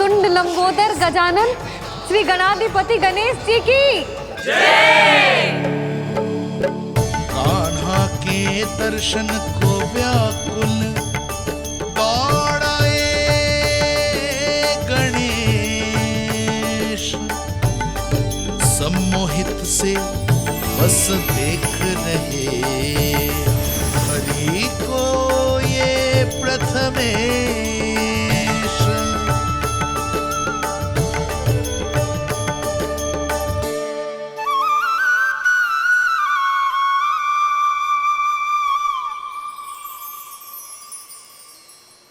वक्रतुंड लंबोदर गजानन श्री गणाधिपति गणेश जी की जय। कान्हा के दर्शन को व्याकुल दौड़ाए गणेश, सम्मोहित से बस देख रहे हरि को ये प्रथमेश।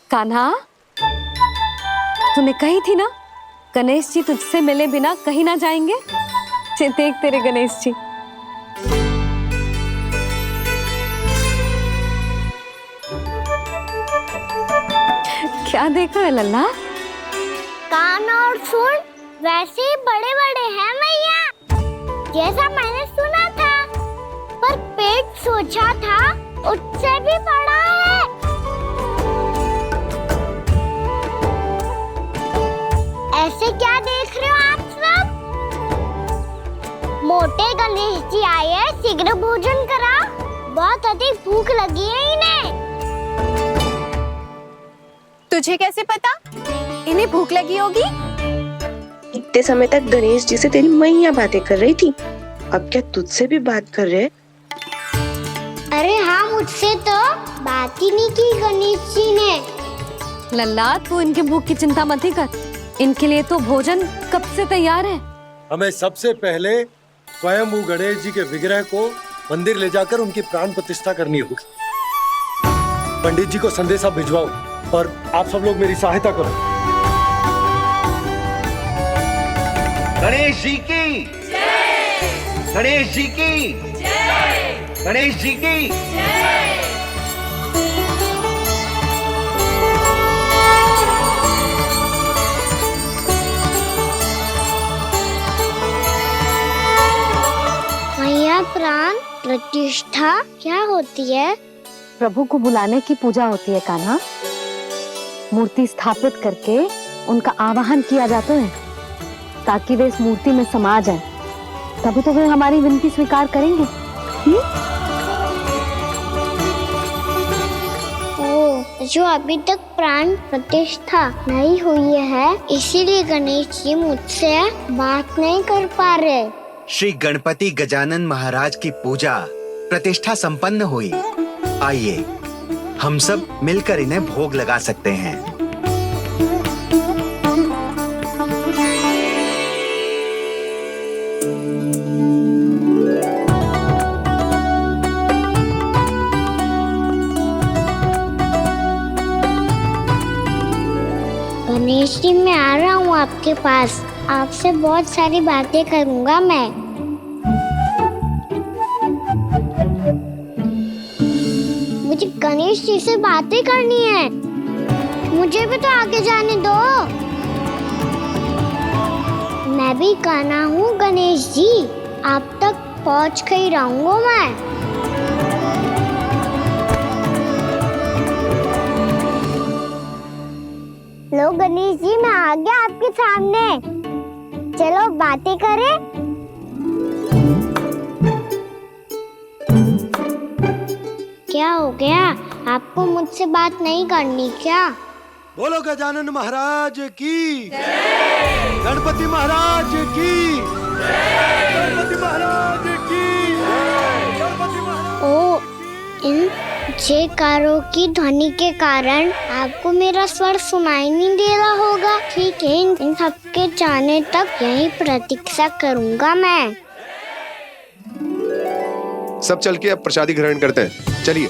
कान्हा, तूने कही थी ना गणेश जी तुझसे मिले बिना कहीं ना जाएंगे। देख तेरे गणेश जी। क्या देख रहे लल्ला? कान और सुन वैसे ही बड़े बड़े हैं मैया, जैसा मैंने सुना था, पर पेट सोचा था उससे भी बड़ा है। ऐसे क्या देख रहे हो आप सब? मोटे गणेश जी आए हैं, शीघ्र भोजन करा, बहुत अधिक भूख लगी है इन्हें। तुझे कैसे पता इन्हें भूख लगी होगी? इतने समय तक गणेश जी से तेरी मैया बातें कर रही थी, अब क्या तुझसे भी बात कर रहे? अरे हाँ, मुझसे तो बात ही नहीं की गणेश जी ने। लल्ला, तू इनके भूख की चिंता मत ही कर, इनके लिए तो भोजन कब से तैयार है। हमें सबसे पहले स्वयं गणेश जी के विग्रह को मंदिर ले जाकर उनकी प्राण प्रतिष्ठा करनी होगी। पंडित जी को संदेशा भिजवाओ और आप सब लोग मेरी सहायता करो। गणेश जी की जय, गणेश जी की जय, गणेश जी की जय। मैया, प्राण प्रतिष्ठा क्या होती है? प्रभु को बुलाने की पूजा होती है कान्हा। मूर्ति स्थापित करके उनका आवाहन किया जाता है ताकि वे इस मूर्ति में समा जाए, तभी तो वे हमारी विनती स्वीकार करेंगे। जो अभी तक प्राण प्रतिष्ठा नहीं हुई है, इसीलिए गणेश जी मुझसे बात नहीं कर पा रहे। श्री गणपति गजानन महाराज की पूजा प्रतिष्ठा संपन्न हुई। आइए हम सब मिलकर इन्हें भोग लगा सकते हैं। गणेश जी, मैं आ रहा हूँ आपके पास, आपसे बहुत सारी बातें करूँगा मैं। मुझे गणेश जी से बातें करनी है, मुझे भी तो आगे जाने दो। मैं भी कान्हा हूँ गणेश जी, आप तक पहुँच कर ही रहूँगा मैं। लो गणेश जी, मैं आ गया आपके सामने, चलो बातें करें। क्या हो गया, आपको मुझसे बात नहीं करनी क्या? बोलो गजानन महाराज की जय, गणपति महाराज की जय, गणपति महाराज की जय, गणपति महाराज। ओ, इन जयकारों की ध्वनि के कारण आपको मेरा स्वर सुनाई नहीं दे रहा होगा। ठीक है, इन सबके जाने तक यही प्रतीक्षा करूंगा मैं। सब चल के अब प्रसादी ग्रहण करते हैं, चलिए।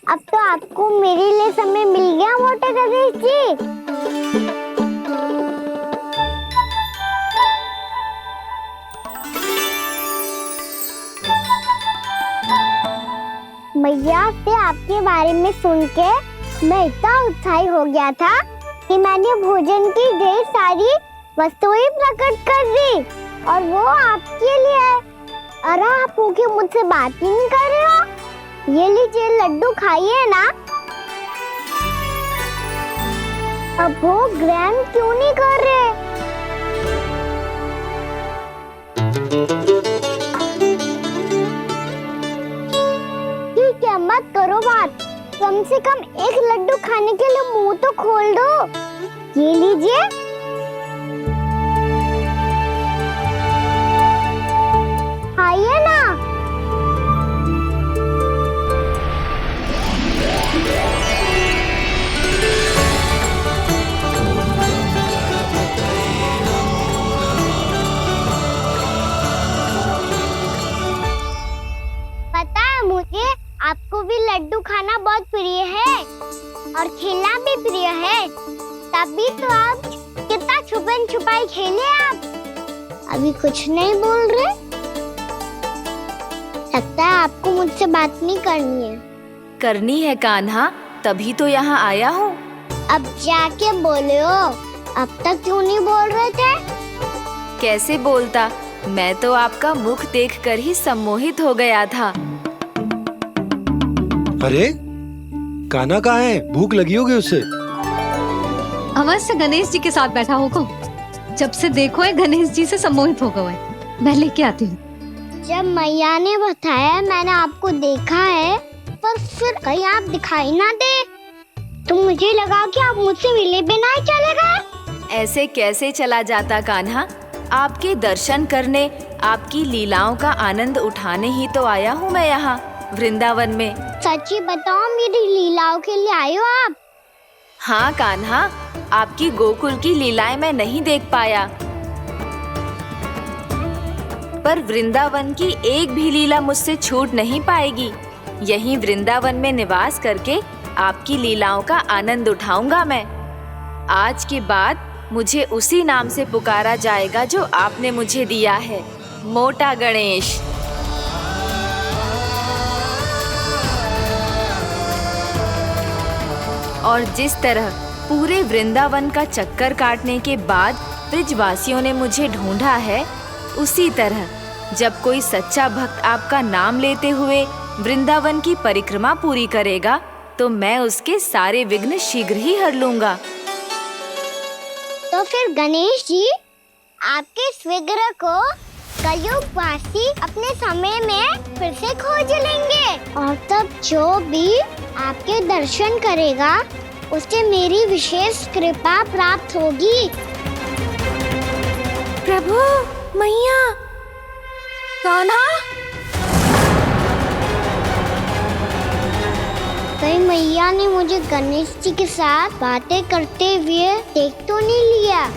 अब तो आपको मेरे लिए समय मिल गया मोटे गणेश जी। मैया से आपके बारे में सुन के मैं इतना उत्साही हो गया था कि मैंने भोजन की ढेर सारी वस्तुएं प्रकट कर दी, और वो आपके लिए। अरे आप भूखे मुझसे बात ही नहीं कर रहे हो। ये लीजिए लड्डू, खाइए ना, अब वो ग्रैंड क्यों नहीं कर रहे? ठीक है, मत करो बात। कम से कम एक लड्डू खाने के लिए मुंह तो खोल दो। ये लीजिए। खाइए ना। पता है मुझे, आपको भी लड्डू खाना बहुत प्रिय है और खेलना भी प्रिय है। तभी तो आप कितना छुपन छुपाई खेले आप। अभी कुछ नहीं बोल रहे। लगता है आपको मुझसे बात नहीं करनी है। करनी है कान्हा, तभी तो यहाँ आया हूँ। अब जाके बोलो। अब तक क्यों नहीं बोल रहे थे? कैसे बोलता, मैं तो आपका मुख देखकर ही सम्मोहित हो गया था। अरे कान्हा कहाँ है? भूख लगी होगी उसे। अवश्य गणेश जी के साथ बैठा होगा। जब से देखो है गणेश जी से सम्मोहित हो गए। मैं लेके आती हूँ। जब मैया ने बताया मैंने आपको देखा है, पर फिर कहीं आप दिखाई ना दे तो मुझे लगा कि आप मुझसे मिले बिना ही चले गए। ऐसे कैसे चला जाता कान्हा? आपके दर्शन करने, आपकी लीलाओं का आनंद उठाने ही तो आया हूँ मैं यहाँ वृंदावन में। सच्ची बताओ, मेरी लीलाओं के लिए आए हो आप? हाँ कान्हा, आपकी गोकुल की लीलाएं मैं नहीं देख पाया, पर वृंदावन की एक भी लीला मुझसे छूट नहीं पाएगी। यहीं वृंदावन में निवास करके आपकी लीलाओं का आनंद उठाऊंगा मैं। आज के बाद मुझे उसी नाम से पुकारा जाएगा जो आपने मुझे दिया है, मोटा गणेश। और जिस तरह पूरे वृंदावन का चक्कर काटने के बाद ब्रिजवासियों ने मुझे ढूंढा है, उसी तरह जब कोई सच्चा भक्त आपका नाम लेते हुए वृंदावन की परिक्रमा पूरी करेगा, तो मैं उसके सारे विघ्न शीघ्र ही हर लूंगा। तो फिर गणेश जी, आपके इस विग्रह को कलयुगवासी अपने समय में फिर से खोज लेंगे, और तब जो भी आपके दर्शन करेगा उसे मेरी विशेष कृपा प्राप्त होगी। प्रभु, मैया, कान्हा। कहीं मैया ने मुझे गणेश जी के साथ बातें करते हुए देख तो नहीं लिया?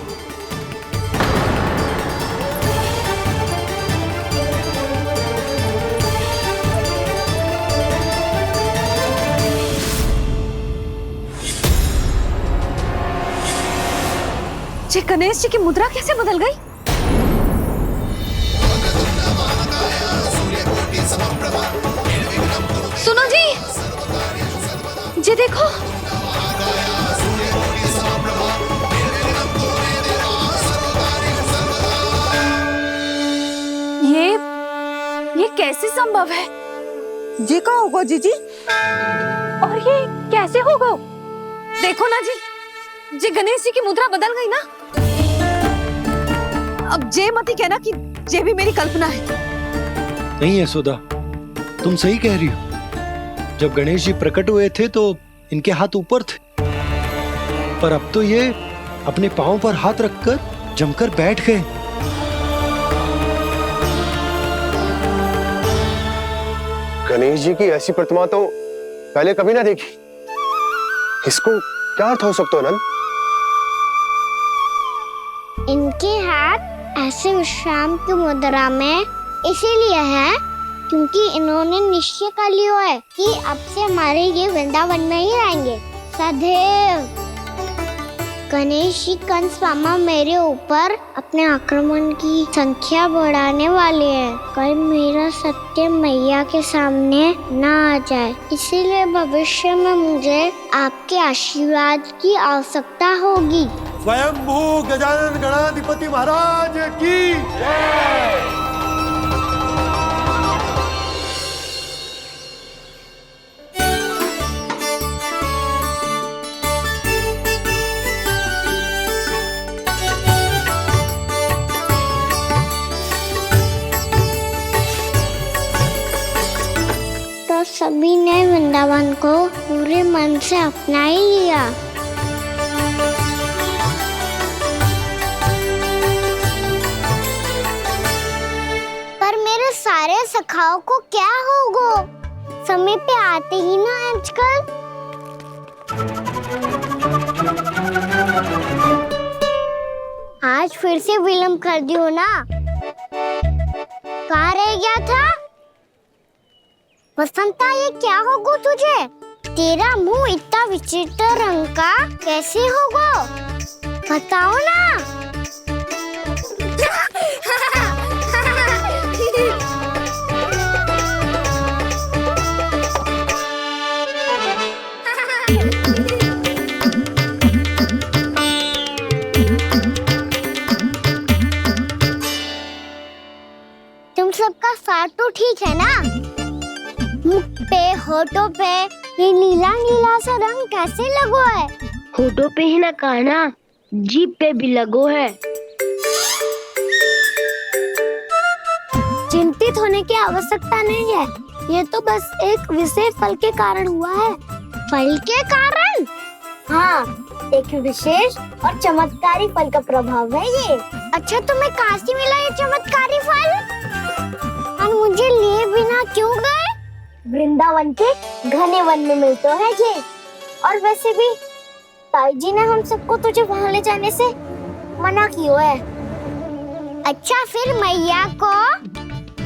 जी गणेश जी की मुद्रा कैसे बदल गई? सुनो जी, जी देखो। ये कैसे संभव है? जी का होगा जीजी? और ये कैसे होगा? देखो ना जी गणेश जी की मुद्रा बदल गई ना। अब जे मती कहना कि ये भी मेरी कल्पना है। नहीं यशोदा, तुम सही कह रही हो। जब गणेश जी प्रकट हुए थे तो इनके हाथ ऊपर थे, पर अब तो ये अपने पांव पर हाथ रखकर जमकर बैठ गए। गणेश जी की ऐसी प्रतिमा तो पहले कभी ना देखी। इसको क्या अर्थ हो सकता है नंद? इनके हाथ ऐसे विश्राम की मुद्रा में इसीलिए है क्योंकि इन्होंने निश्चय कर लिया है कि अब से हमारे ये वृंदावन में ही रहेंगे सदैव। गणेश जी कंस मामा मेरे ऊपर अपने आक्रमण की संख्या बढ़ाने वाले हैं। कल मेरा सत्य मैया के सामने ना आ जाए, इसीलिए भविष्य में मुझे आपके आशीर्वाद की आवश्यकता होगी। स्वयंभू गजानन गणाधिपति महाराज की जय। सभी ने वृंदावन को पूरे मन से अपना ही लिया। पर मेरे सारे सखाओं को क्या होगा? समय पे आते ही ना आजकल। आज फिर से विलम्ब कर दियो ना। कहाँ रह गया था? वसंता, ये क्या होगा तुझे? तेरा मुंह इतना विचित्र रंग का कैसे होगा? बताओ ना। तुम सबका साथ तो ठीक है ना? मुख पे, होठों पे ये नीला नीला सा रंग कैसे लगो है? होठों पे ही ना कान्हा, जीभ पे भी लगो है। चिंतित होने की आवश्यकता नहीं है। ये तो बस एक विशेष फल के कारण हुआ है। फल के कारण? हाँ, एक विशेष और चमत्कारी फल का प्रभाव है ये। अच्छा, तुम्हें कहाँ से मिला ये चमत्कारी फल? और मुझे लिए बिना क्यों गए? वृंदावन के घने वन में मिलते हैं ये। और वैसे भी ताई जी ने हम सबको तुझे वहाँ ले जाने से मना किया है। अच्छा, फिर मैया को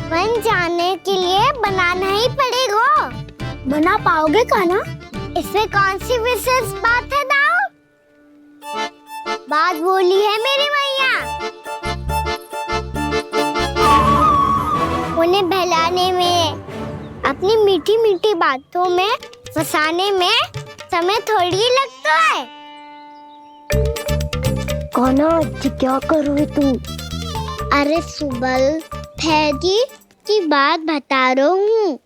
वन जाने के लिए बनाना ही पड़ेगा। बना पाओगे कान्हा? इसमें कौन सी विशेष बात है दाऊ? बात बोली है मेरी मैया। उन्हें बहलाने में, अपनी मीठी मीठी बातों में फंसाने में समय थोड़ी लगता है। कान्हा, क्या कर रही तू? अरे सुबल, फैजी की बात बता रहा हूँ।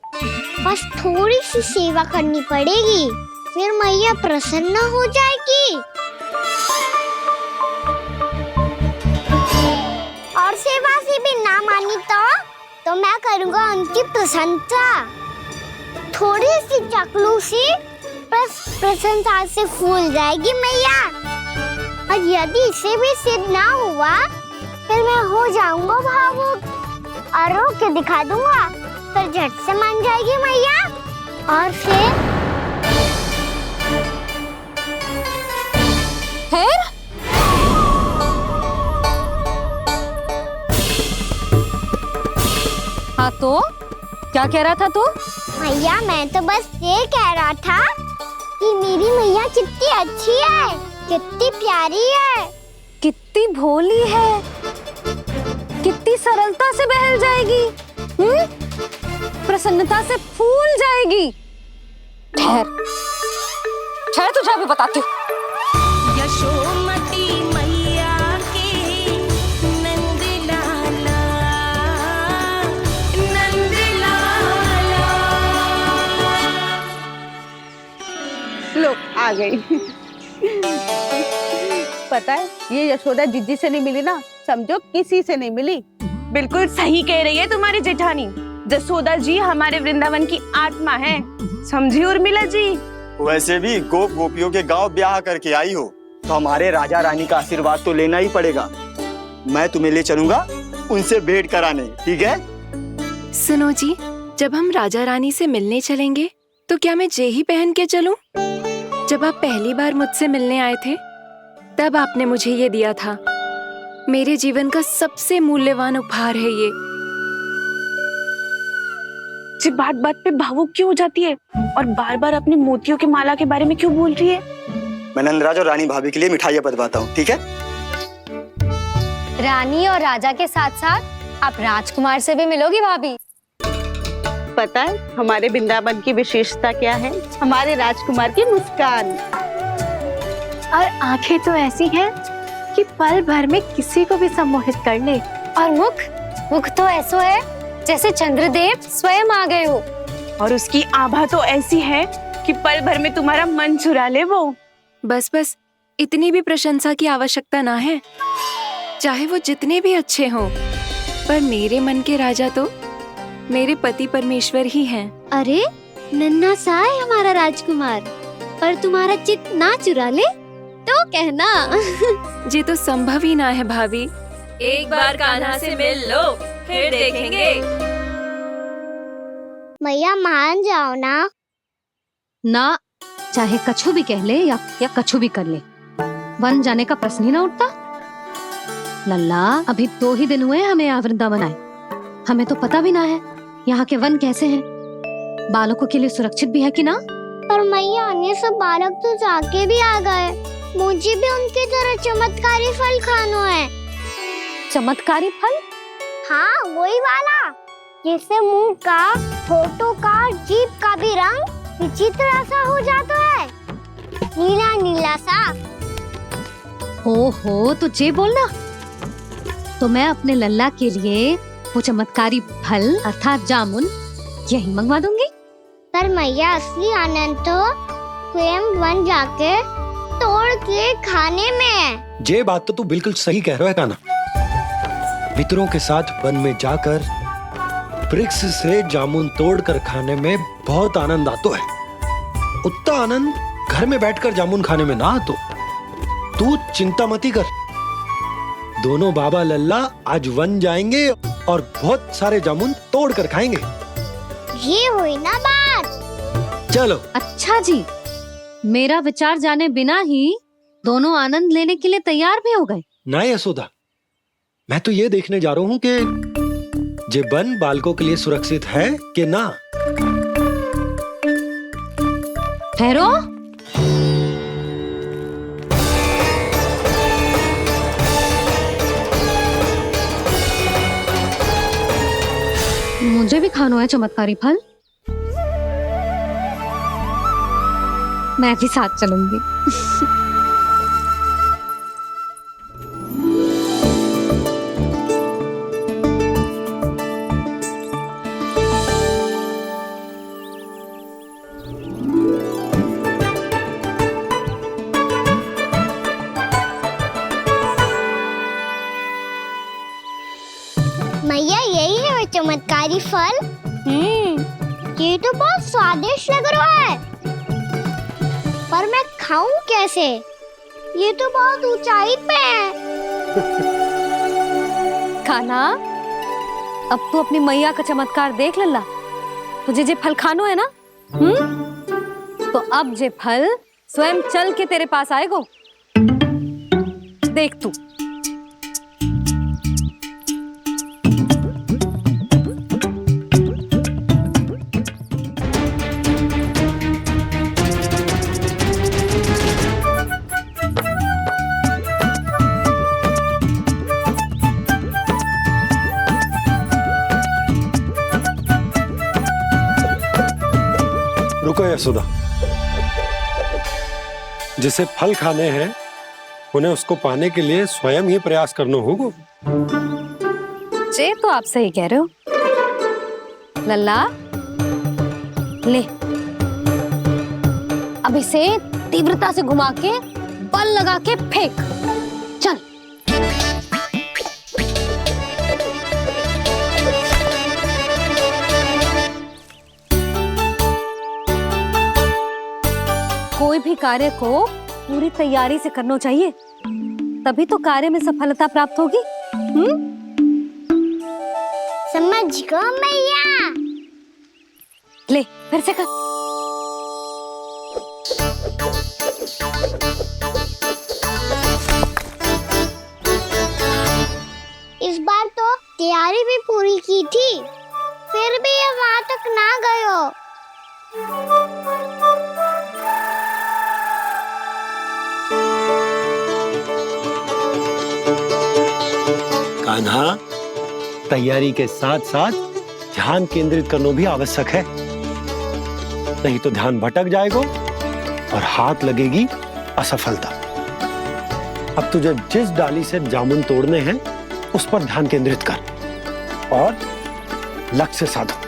बस थोड़ी सी सेवा करनी पड़ेगी, फिर मैया प्रसन्न हो जाएगी। और सेवा से भी ना मानी तो मैं करूँगा उनकी प्रशंसा। थोड़ी सी चकलूसी बस प्रशंसा से फूल जाएगी मैया। और यदि इसे भी सिद्ध ना हुआ, फिर मैं हो जाऊंगा भावुक और रो के दिखा दूंगा, फिर झट से मान जाएगी मैया। और फिर हाँ, तो क्या कह रहा था तू? मैया, मैं तो बस ये कह रहा था कि मेरी मैया कितनी अच्छी है, कितनी प्यारी है, कितनी भोली है, कितनी सरलता से बहल जाएगी, प्रसन्नता से फूल जाएगी। ठहर ठहर, तुझे अभी बताती हूँ। यशोमती मैया के नंद लाला, नंद लाला। लो, आ गई। पता है, ये यशोदा जीजी से नहीं मिली ना, समझो किसी से नहीं मिली। बिल्कुल सही कह रही है तुम्हारी जेठानी। जसोदा जी हमारे वृंदावन की आत्मा है, समझी उर्मिला जी। वैसे भी गोप गोपियों के गांव ब्याह करके आई हो, तो हमारे राजा रानी का आशीर्वाद तो लेना ही पड़ेगा। मैं तुम्हें ले चलूंगा उनसे भेंट कराने, ठीक है? सुनो जी, जब हम राजा रानी से मिलने चलेंगे तो क्या मैं जे ही पहन के चलूं? जब आप पहली बार मुझसे मिलने आए थे, तब आपने मुझे ये दिया था। मेरे जीवन का सबसे मूल्यवान उपहार है ये। जी बात बात पे भावुक क्यों हो जाती है और बार बार अपनी मोतियों के माला के बारे में क्यों बोल रही है? मैं नंदराज और रानी भाभी के लिए मिठाइयाँ बंटवाता हूँ, ठीक है? रानी और राजा के साथ साथ आप राजकुमार से भी मिलोगी भाभी। पता है हमारे वृंदावन की विशेषता क्या है? हमारे राजकुमार की मुस्कान। और आंखें तो ऐसी हैं कि पल भर में किसी को भी सम्मोहित कर ले। और मुख तो ऐसा है जैसे चंद्रदेव स्वयं आ गए हो। और उसकी आभा तो ऐसी है कि पल भर में तुम्हारा मन चुरा ले वो। बस बस, इतनी भी प्रशंसा की आवश्यकता ना है। चाहे वो जितने भी अच्छे हों, पर मेरे मन के राजा तो मेरे पति परमेश्वर ही हैं। अरे, नन्हा सा है हमारा राजकुमार, पर तुम्हारा चित ना चुरा ले तो कहना। ये तो संभव ही ना है भाभी। एक बार कान्हा से मिल लो, फिर देखेंगे। मैया मान जाओ ना। ना, चाहे कछु भी कह ले या कछु भी कर ले, वन जाने का प्रश्न ही ना उठता। लल्ला, अभी 2 ही दिन हुए हमें यहाँ वृंदावन आए, हमें तो पता भी ना है यहाँ के वन कैसे हैं, बालकों के लिए सुरक्षित भी है कि ना। पर मैया अन्य सब बालक तो जाके भी आ गए, मुझे भी उनकी तरह चमत्कारी फल खाना है। चमत्कारी फल? हाँ, वही वाला जिससे मुंह का, होठों का, जीभ का भी रंग विचित्र ऐसा हो जाता है, नीला नीला सा। ओहो, तो जे बोलना। तो मैं अपने लल्ला के लिए वो चमत्कारी फल अर्थात जामुन यही मंगवा दूंगी। पर मैया असली आनंद तो स्वयं वन जाके तोड़ के खाने में है। ये बात तो तू बिल्कुल सही कह रहा है कान्हा। मित्रों के साथ वन में जाकर वृक्ष से जामुन तोड़कर खाने में बहुत आनंद आता है। उतना आनंद घर में बैठकर जामुन खाने में ना आतो। तू चिंता मती कर, दोनों बाबा लल्ला आज वन जाएंगे और बहुत सारे जामुन तोड़कर खाएंगे। ये हुई ना बात। चलो। अच्छा जी, मेरा विचार जाने बिना ही दोनों आनंद लेने के लिए तैयार भी हो गए। ना यशोदा, मैं तो ये देखने जा रहा हूँ कि जे वन बालकों के लिए सुरक्षित है कि ना। ठहरो। मुझे भी खाना है चमत्कारी फल, मैं भी साथ चलूंगी। मैया यही है वो चमत्कारी फल। ये तो बहुत स्वादिष्ट लग रहा है, पर मैं खाऊं कैसे? ये तो बहुत ऊंचाई पे है। कान्हा, अब तू अपनी मैया का चमत्कार देख लल्ला। तुझे जे फल खानो है ना, तो अब जे फल स्वयं चल के तेरे पास आएगो। देख तू। रुको यशोदा, जिसे फल खाने हैं उन्हें उसको पाने के लिए स्वयं ही प्रयास करना होगा। जे तो आप सही कह रहे हो लल्ला। ले, अब इसे तीव्रता से घुमा के बल लगा के फेंक। चल। कोई भी कार्य को पूरी तैयारी से करना चाहिए, तभी तो कार्य में सफलता प्राप्त होगी। समझ गो मैया। ले, फिर से कर। इस बार तो तैयारी भी पूरी की थी, फिर भी ये वहां तक ना गयो। कान्हा, तैयारी के साथ साथ ध्यान केंद्रित करना भी आवश्यक है, नहीं तो ध्यान भटक जाएगा और हाथ लगेगी असफलता। अब तुझे जिस डाली से जामुन तोड़ने हैं उस पर ध्यान केंद्रित कर और लक्ष्य साधो।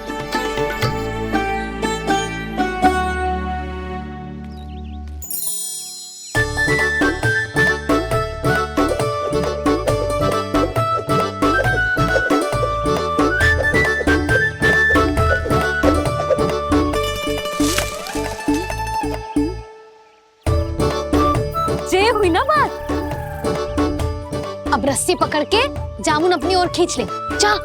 रस्सी पकड़ के जामुन अपनी ओर खींच ले। जा।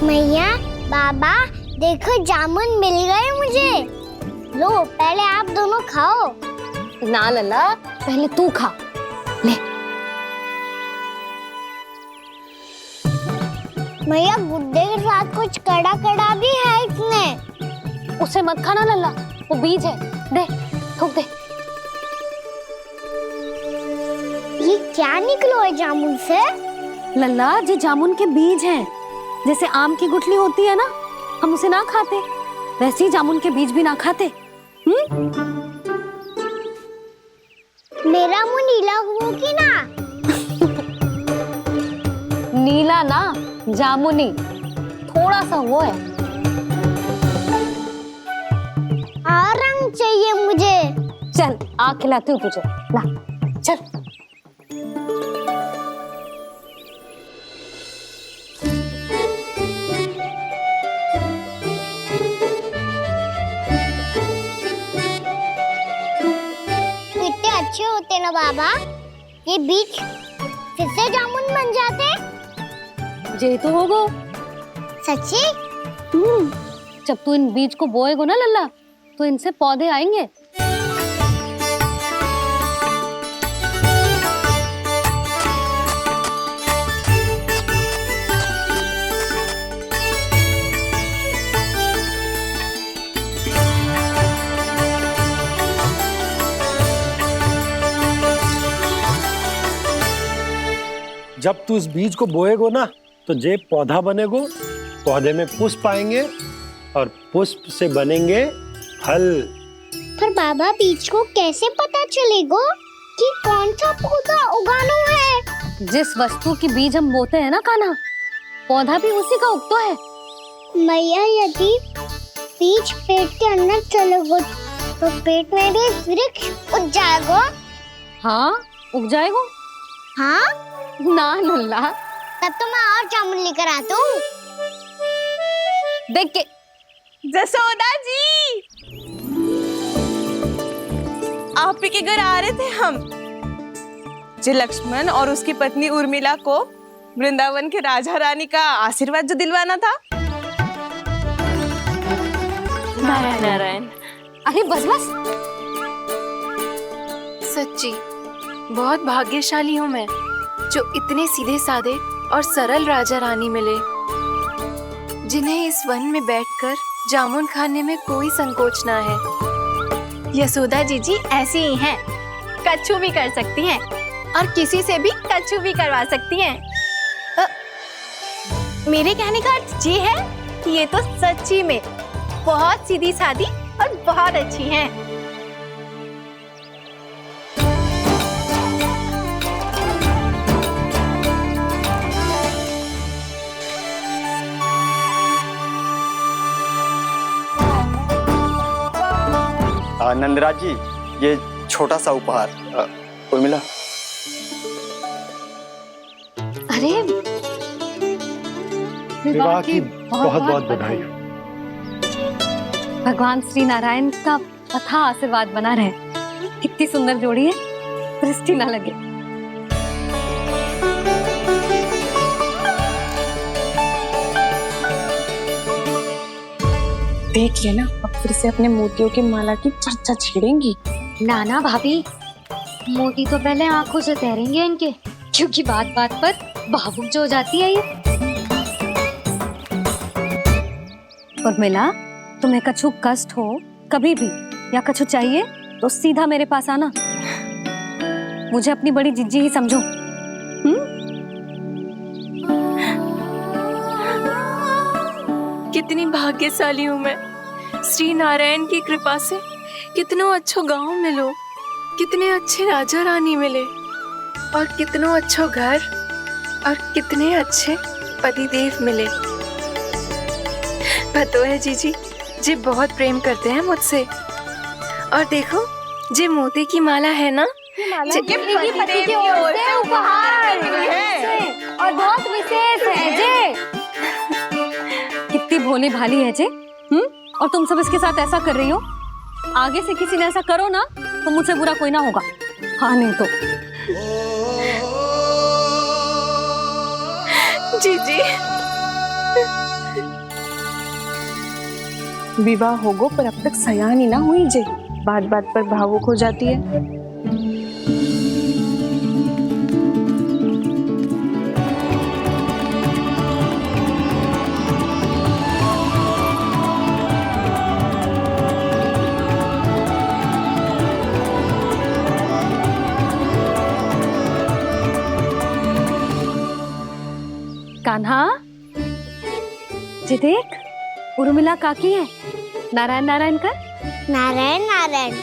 मैया, बाबा, देखो जामुन मिल गए मुझे। लो, पहले आप दोनों खाओ। ना लल्ला, पहले तू खा ले। मैया, गुड्डे के साथ कुछ कड़ा कड़ा भी है इसमें। उसे मत खाना लल्ला, वो बीज है। दे, थूक दे। ये क्या निकलो है जामुन से? लल्ला, ये जामुन के बीज हैं। जैसे आम की गुठली होती है ना, हम उसे ना खाते, वैसे ही जामुन के बीज भी ना खाते। मेरा मुंह नीला हुआ कि ना? नीला ना, जामुनी, थोड़ा सा वो है। और रंग चाहिए मुझे। चल, आ खिलाती हूँ तुझे, ला, चल। अच्छे होते ना बाबा, ये बीज फिर से जामुन बन जाते। जे तो होगो। सच्ची? जब तू इन बीज को बोएगो ना लल्ला, तो इनसे पौधे आएंगे। जब तू इस बीज को बोएगो ना, तो जे पौधा बनेगो, पौधे में पुष्प आएंगे और पुष्प से बनेंगे फल। पर बाबा, बीज को कैसे पता चलेगा कि कौन सा पौधा उगाना है? जिस वस्तु की बीज हम बोते हैं ना कान्हा, पौधा भी उसी का उगता है। मैया, यदि बीज पेट के अंदर चलेगा, तो पेट में भी वृक्ष उग जाएगा। हाँ, उग जाएगा। हाँ ना लल्ला, तब तो मैं और जामुन लेकर आता हूँ। देख के। जसोदा जी, आप ही के घर आ रहे थे हम। जो लक्ष्मण और उसकी पत्नी उर्मिला को वृंदावन के राजा रानी का आशीर्वाद जो दिलवाना था। नारायण नारायण। अरे बस बस। सच्ची बहुत भाग्यशाली हूँ मैं, जो इतने सीधे साधे और सरल राजा रानी मिले, जिन्हें इस वन में बैठकर जामुन खाने में कोई संकोच ना है। यशोदा जी ऐसी ही हैं, कच्छू भी कर सकती हैं और किसी से भी कच्छू भी करवा सकती हैं। मेरे कहने का अर्थ ये है कि ये तो सच्ची में बहुत सीधी सादी और बहुत अच्छी हैं। नंदराज जी, ये छोटा सा उपहार। उर्मिला। अरे, विवाह की बहुत बहुत बधाई। भगवान श्री नारायण का अथाह आशीर्वाद बना रहे। कितनी सुंदर जोड़ी है, दृष्टि ना लगे। देख लेना, अब फिर से अपने मोतियों की माला की चर्चा छेड़ेंगी। नाना भाभी, मोती तो पहले आंखों से तैरेंगे इनके, क्योंकि बात बात पर भावुक जो हो जाती है ये। उर्मिला, तुम्हें कछु कष्ट हो कभी भी या कछु चाहिए तो सीधा मेरे पास आना। मुझे अपनी बड़ी जिज्जी ही समझो। कितनी भाग्यशाली हूँ मैं, श्री नारायण की कृपा से कितनों अच्छो गांव मिलो। कितने अच्छे राजा रानी मिले और कितनों अच्छो घर और कितने अच्छे पतिदेव मिले। पतो है जीजी, जी बहुत प्रेम करते हैं मुझसे। और देखो, जे मोती की माला है ना, पति की ओर से उपहार और बहुत विशेष है जे। कितनी भोली भाली है जे। और तुम सब इसके साथ ऐसा कर रही हो। आगे से किसी ने ऐसा करो ना तो मुझसे बुरा कोई ना होगा। हाँ नहीं तो जीजी। विवाह होगो पर अब तक सयानी ना हुई जे, बात बात पर भावुक हो जाती है। कान्हा, जी देख, उर्मिला काकी है। नारायण नारायण कर। नारायण नारायण।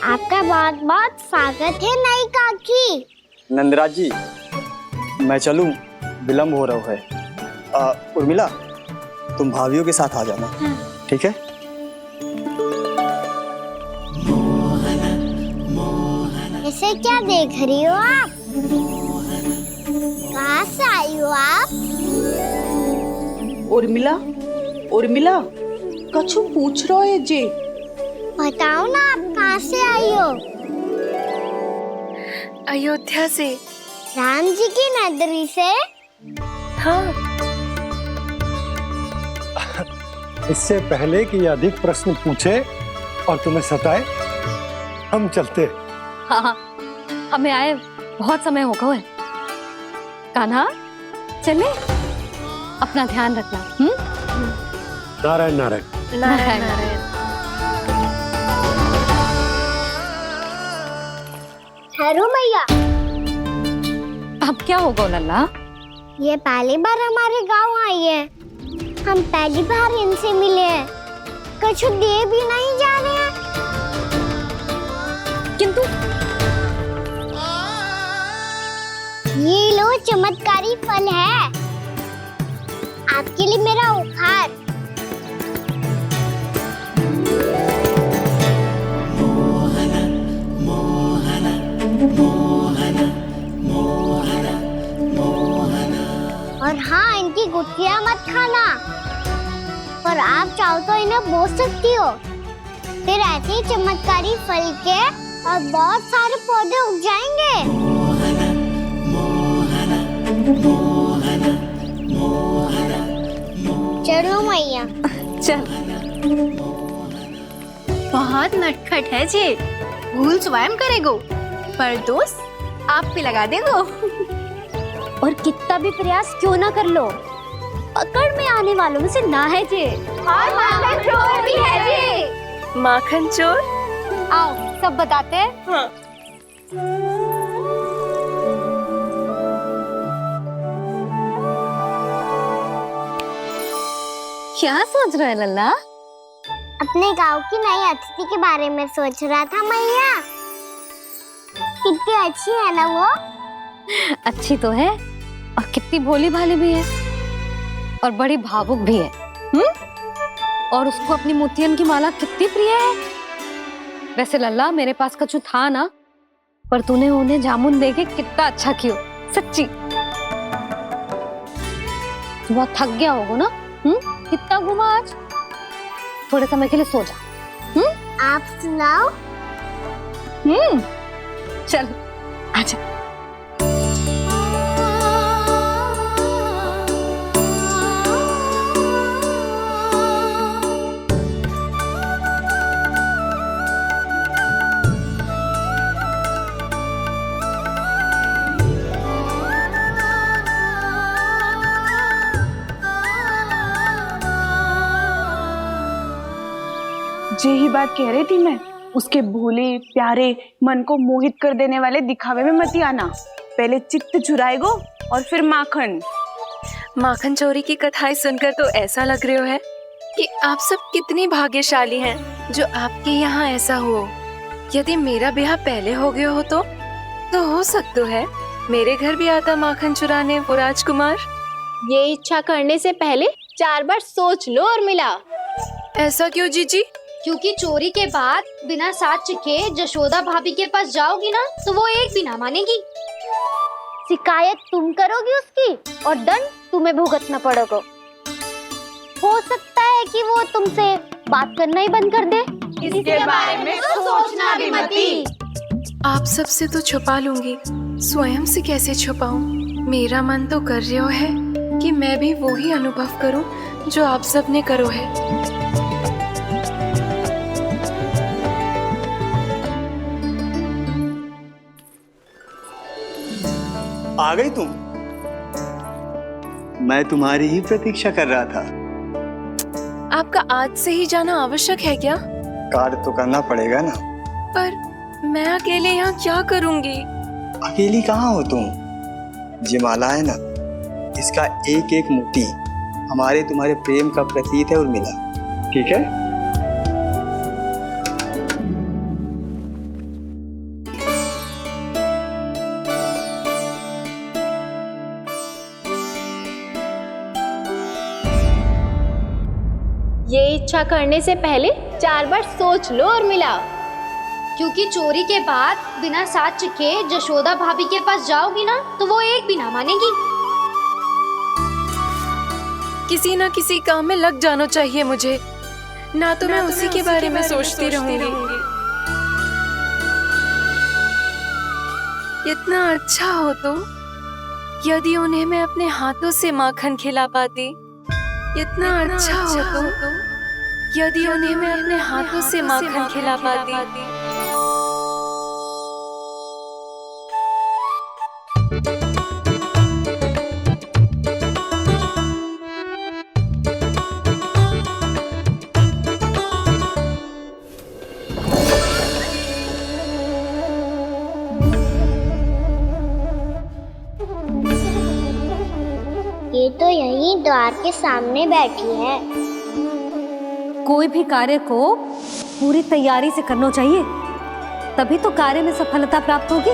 आपका बहुत बहुत स्वागत है नई काकी। नंदराज जी, मैं चलूं, विलंब हो रहा है। उर्मिला, तुम भाभियों के साथ आ जाना। ठीक है? इसे क्या देख रही हो आप? कहाँ से आई हो आप? उर्मिला, उर्मिला, कछु पूछ रहा है जे। बताओ ना, आप कहाँ से आई हो? अयोध्या से। राम जी की नगरी से? हाँ। इससे पहले कि ये अधिक प्रश्न पूछे और तुम्हें सताए, हम चलते। हाँ, हमें आए बहुत समय हो गया है। कान्हा, चले, अपना ध्यान रखना। नारायण नारायण। नारायण नारायण। ठहरू मैया। अब क्या होगा लल्ला? ये पहली बार हमारे गांव आई है। हम पहली बार इनसे मिले हैं। कछु दे भी नहीं जा रहे हैं। किंतु ये लो, चमत्कारी फल है आपके लिए, मेरा उपहार। और हाँ, इनकी गुठलियां मत खाना। और आप चाहो तो इन्हें बो सकती हो। फिर ऐसे ही चमत्कारी फल के और बहुत सारे पौधे उग जाएंगे। चलो मैया। चल। बहुत नटखट है जे, भूल स्वयं करेगो, पर दोस्त आप पे लगा देगो। और कितना भी प्रयास क्यों ना कर लो, पकड़ में आने वालों में से ना है जे। और माखन चोर भी है जी। माखन चोर? आओ सब बताते हैं। हाँ। क्या सोच रहे हैं लल्ला? अपने गांव की नई अतिथि के बारे में सोच रहा था मैया। कितनी अच्छी है ना वो? अच्छी तो है और कितनी भोली भाली भी है और बड़ी भावुक भी है। और उसको अपनी मोतियन की माला कितनी प्रिय है। वैसे लल्ला, मेरे पास कछु था ना, पर तूने उन्हें जामुन देके कितना अच्छा किया, सच्ची। बहुत थक गया होगा ना? कितना घूमा आज? थोड़े समय के लिए सो जा। आप सुनाओ। चल आजा। यही बात कह रही थी मैं, उसके भोले प्यारे मन को मोहित कर देने वाले दिखावे में मत आना। पहले चित्त चुराएगो और फिर माखन। माखन चोरी की कथाएं सुनकर तो ऐसा लग रहा है कि आप सब कितनी भाग्यशाली हैं जो आपके यहाँ ऐसा हो। यदि मेरा ब्याह पहले हो गया हो तो हो सकता है मेरे घर भी आता माखन चुराने वो राजकुमार। ये इच्छा करने से पहले 4 बार सोच लो उर्मिला। ऐसा क्यों जीजी? क्योंकि चोरी के बाद बिना साथ चिखे जशोदा भाभी के पास जाओगी ना तो वो एक भी ना मानेगी। शिकायत तुम करोगी उसकी और दंड तुम्हें भुगतना पड़ेगा। हो सकता है कि वो तुमसे बात करना ही बंद कर दे। इसके बारे में तो सोचना भी मती। आप सबसे तो छुपा लूंगी, स्वयं से कैसे छुपाऊं? मेरा मन तो कर रहा है कि मैं भी वो ही अनुभव करूं जो आप सब ने करो है। आ गई तुम? मैं तुम्हारी ही प्रतीक्षा कर रहा था। आपका आज से ही जाना आवश्यक है क्या? कार्य तो करना पड़ेगा ना। पर मैं अकेले यहाँ क्या करूँगी? अकेली कहाँ हो तुम? ये माला है ना, इसका एक एक मोती हमारे तुम्हारे प्रेम का प्रतीक है उर्मिला, ठीक है? ये इच्छा करने से पहले 4 बार सोच लो उर्मिला। क्योंकि चोरी के बाद बिना साथ चिखे जशोदा भाभी के पास जाओगी ना तो वो एक भी ना मानेगी। किसी ना किसी काम में लग जाना चाहिए मुझे, ना तो मैं उसी के बारे में सोचती रहूंगी। इतना अच्छा हो तो यदि उन्हें मैं अपने हाथों से माखन खिला पाती। इतना अच्छा हो तो यदि उन्हें मैं अपने हाथों से माखन खिला पाती। ये तो यहीं द्वार के सामने बैठी है। कोई भी कार्य को पूरी तैयारी से करना चाहिए, तभी तो कार्य में सफलता प्राप्त होगी।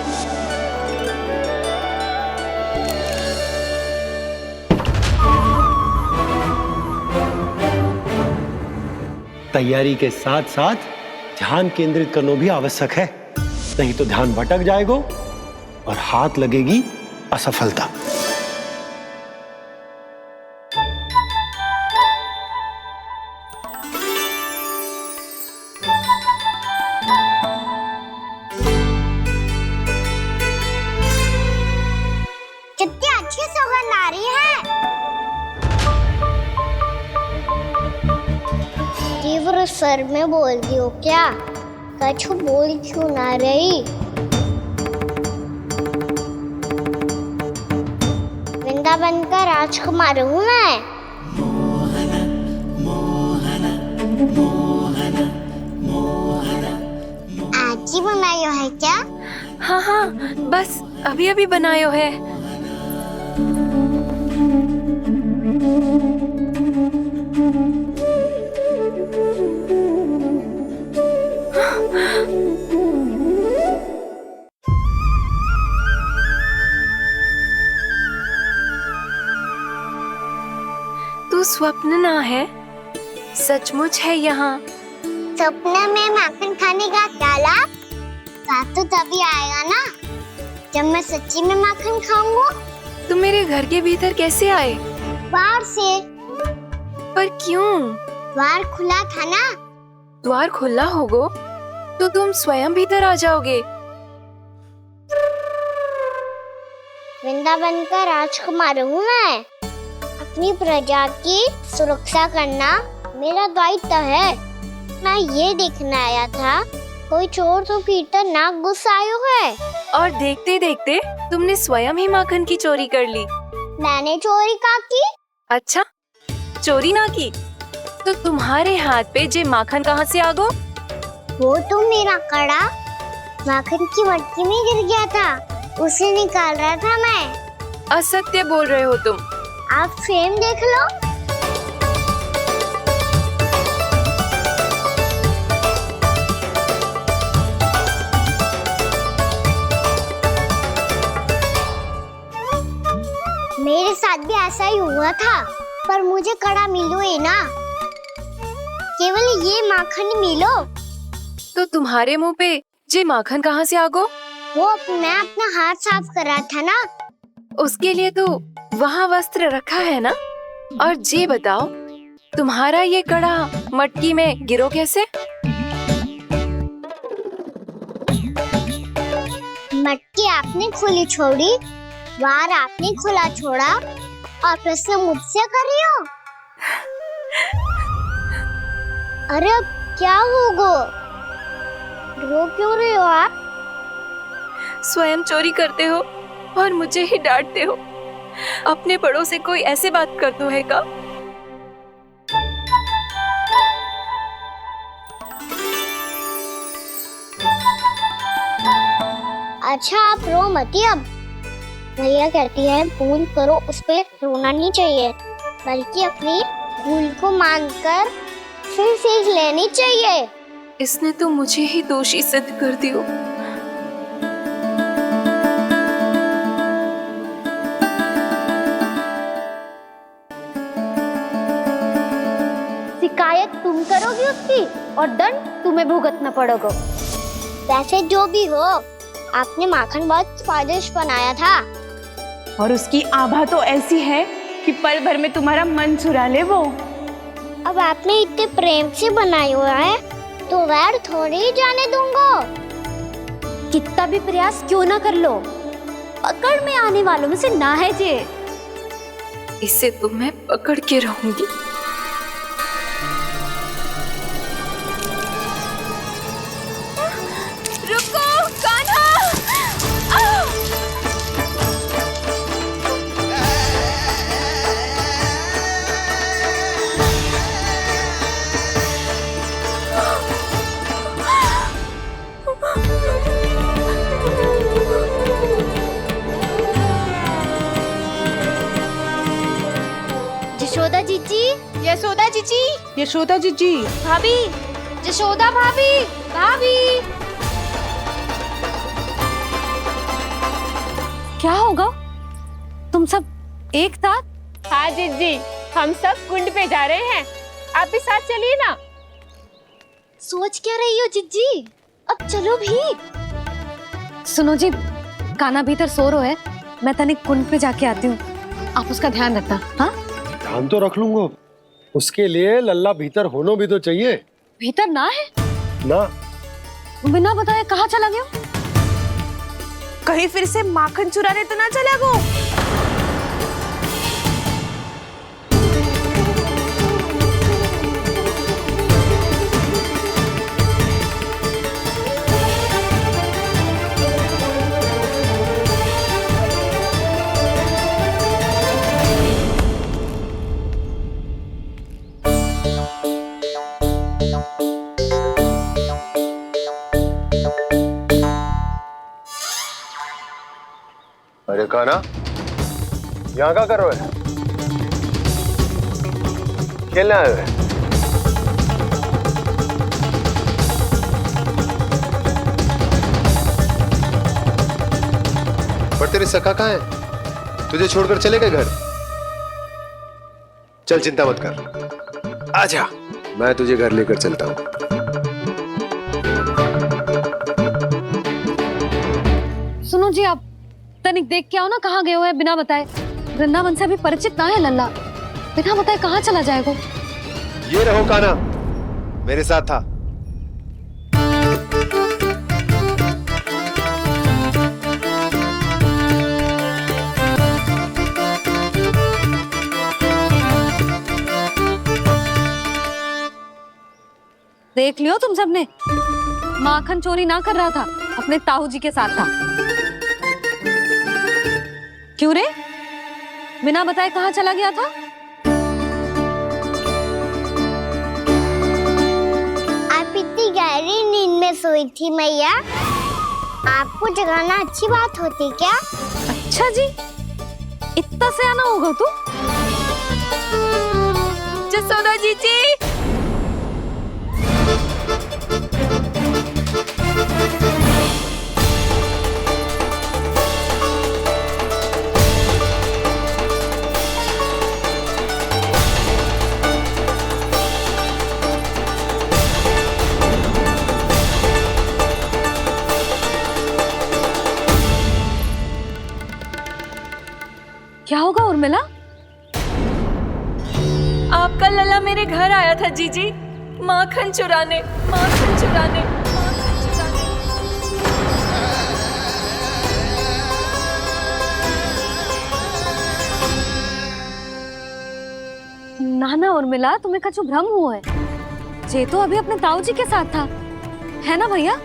तैयारी के साथ साथ ध्यान केंद्रित करना भी आवश्यक है, नहीं तो ध्यान भटक जाएगा और हाथ लगेगी असफलता। कितनी अच्छी सौगंध आ रही है। तीव्र स्वर में बोल रही हो क्या? कछु बोल क्यों ना रही? वृंदावन का राजकुमार हूँ मैं। आज ही बनायो है क्या? हाँ हाँ, बस अभी अभी बनायो है। तू स्वप्न ना है, सचमुच है यहाँ। सपने में माखन खाने का क्या लाभ? स्वाद तो तभी आएगा ना जब मैं सच्ची में माखन खाऊंगा। तुम मेरे घर के भीतर कैसे आए? बाहर से। पर क्यों? द्वार खुला था ना। द्वार खुला होगा तो तुम स्वयं भीतर आ जाओगे। वृंदावन का राजकुमार हूँ मैं। अपनी प्रजा की सुरक्षा करना मेरा दायित्व है। मैं ये देखने आया था कोई चोर तो भीतर ना घुस आयो है। और देखते देखते तुमने स्वयं ही माखन की चोरी कर ली। मैंने चोरी का की? अच्छा, चोरी ना की तो तुम्हारे हाथ पे जे माखन कहाँ से आ गो? वो तो मेरा कड़ा माखन की मटकी में गिर गया था, उसे निकाल रहा था मैं। असत्य बोल रहे हो तुम। आप स्वयं देख लो। मेरे साथ भी ऐसा ही हुआ था, पर मुझे कड़ा मिलो ही ना, केवल ये माखन ही मिलो। तो तुम्हारे मुंह पे ये माखन कहाँ से आ गो? वो मैं अपना हाथ साफ कर रहा था ना। उसके लिए तो वहाँ वस्त्र रखा है ना। और ये बताओ, तुम्हारा ये कड़ा मटकी में गिरो कैसे? मटकी आपने खुली छोड़ी, वार आपने खुला छोड़ा, और प्रश्न मुझसे कर रही हो? अरे अब क्या होगा? रो क्यों रहे हो आप? स्वयं चोरी करते हो और मुझे ही डांटते हो। अपने बड़ों से कोई ऐसे बात करते है का? अच्छा आप रो मती अब। भैया कहती है भूल करो, उस पे रोना नहीं चाहिए, बल्कि अपनी भूल को मानकर फिर सीख लेनी चाहिए। इसने तो मुझे ही दोषी सिद्ध कर दियो। शिकायत तुम करोगी उसकी और दंड तुम्हें भुगतना पड़ेगा। वैसे जो भी हो, आपने माखन बहुत स्वादिष्ट बनाया था। और उसकी आभा तो ऐसी है कि पल भर में तुम्हारा मन चुरा ले वो। अब आपने इतने प्रेम से बनाया हुआ है तो वैर थोड़ी ही जाने दूंगा। कितना भी प्रयास क्यों ना कर लो, पकड़ में आने वालों में से ना है जे। इसे तो मैं पकड़ के रहूंगी। रुको कान्हा! यशोदा जीजी, यशोदा जीजी, यशोदा जीजी, भाभी, यशोदा भाभी, भाभी। क्या होगा? तुम सब एक साथ? हाँ जीजी, हम सब कुंड पे जा रहे हैं, आप भी साथ चलिए ना। सोच क्या रही हो जिज्जी? अब चलो भी। सुनो जी, कान्हा भीतर सो रहा है, मैं तनिक कुंड पे जाके आती हूँ, आप उसका ध्यान रखना। हाँ, ध्यान तो रख लूंगा, उसके लिए लल्ला भीतर होना भी तो चाहिए। भीतर ना है ना? बिना बताए कहाँ चला गया? कहीं फिर से माखन चुराने तो ना चला गो। अरे कान्हा, यहाँ क्या कर रहे हो? खेलने आए हुए? पर तेरे सखा कहाँ है? तुझे छोड़कर चले गए घर? चल चिंता मत कर, आजा, मैं तुझे घर लेकर चलता हूँ। सुनो जी, आप तनिक देख के आओ ना, कहाँ गए हुए हैं बिना बताए। वृंदावन से अभी परिचित ना है लल्ला, बिना बताए कहाँ चला जाएगा? ये रहो कान्हा, मेरे साथ था। देख लियो तुम सबने, माखन चोरी ना कर रहा था, अपने ताऊ जी के साथ था। क्यों रे, बिना बताए कहाँ चला गया था? आप इतनी गहरी नींद में सोई थी मैया, आपको जगाना अच्छी बात होती क्या? अच्छा जी, इतना सयाना होगा तू? जसोदा जीजी, क्या होगा उर्मिला? आपका लला मेरे घर आया था जीजी, माखन चुराने, माखन चुराने, माखन चुराने। ना ना उर्मिला, तुम्हें कछु भ्रम हुआ है। जे तो अभी अपने ताऊ जी के साथ था, है ना भैया?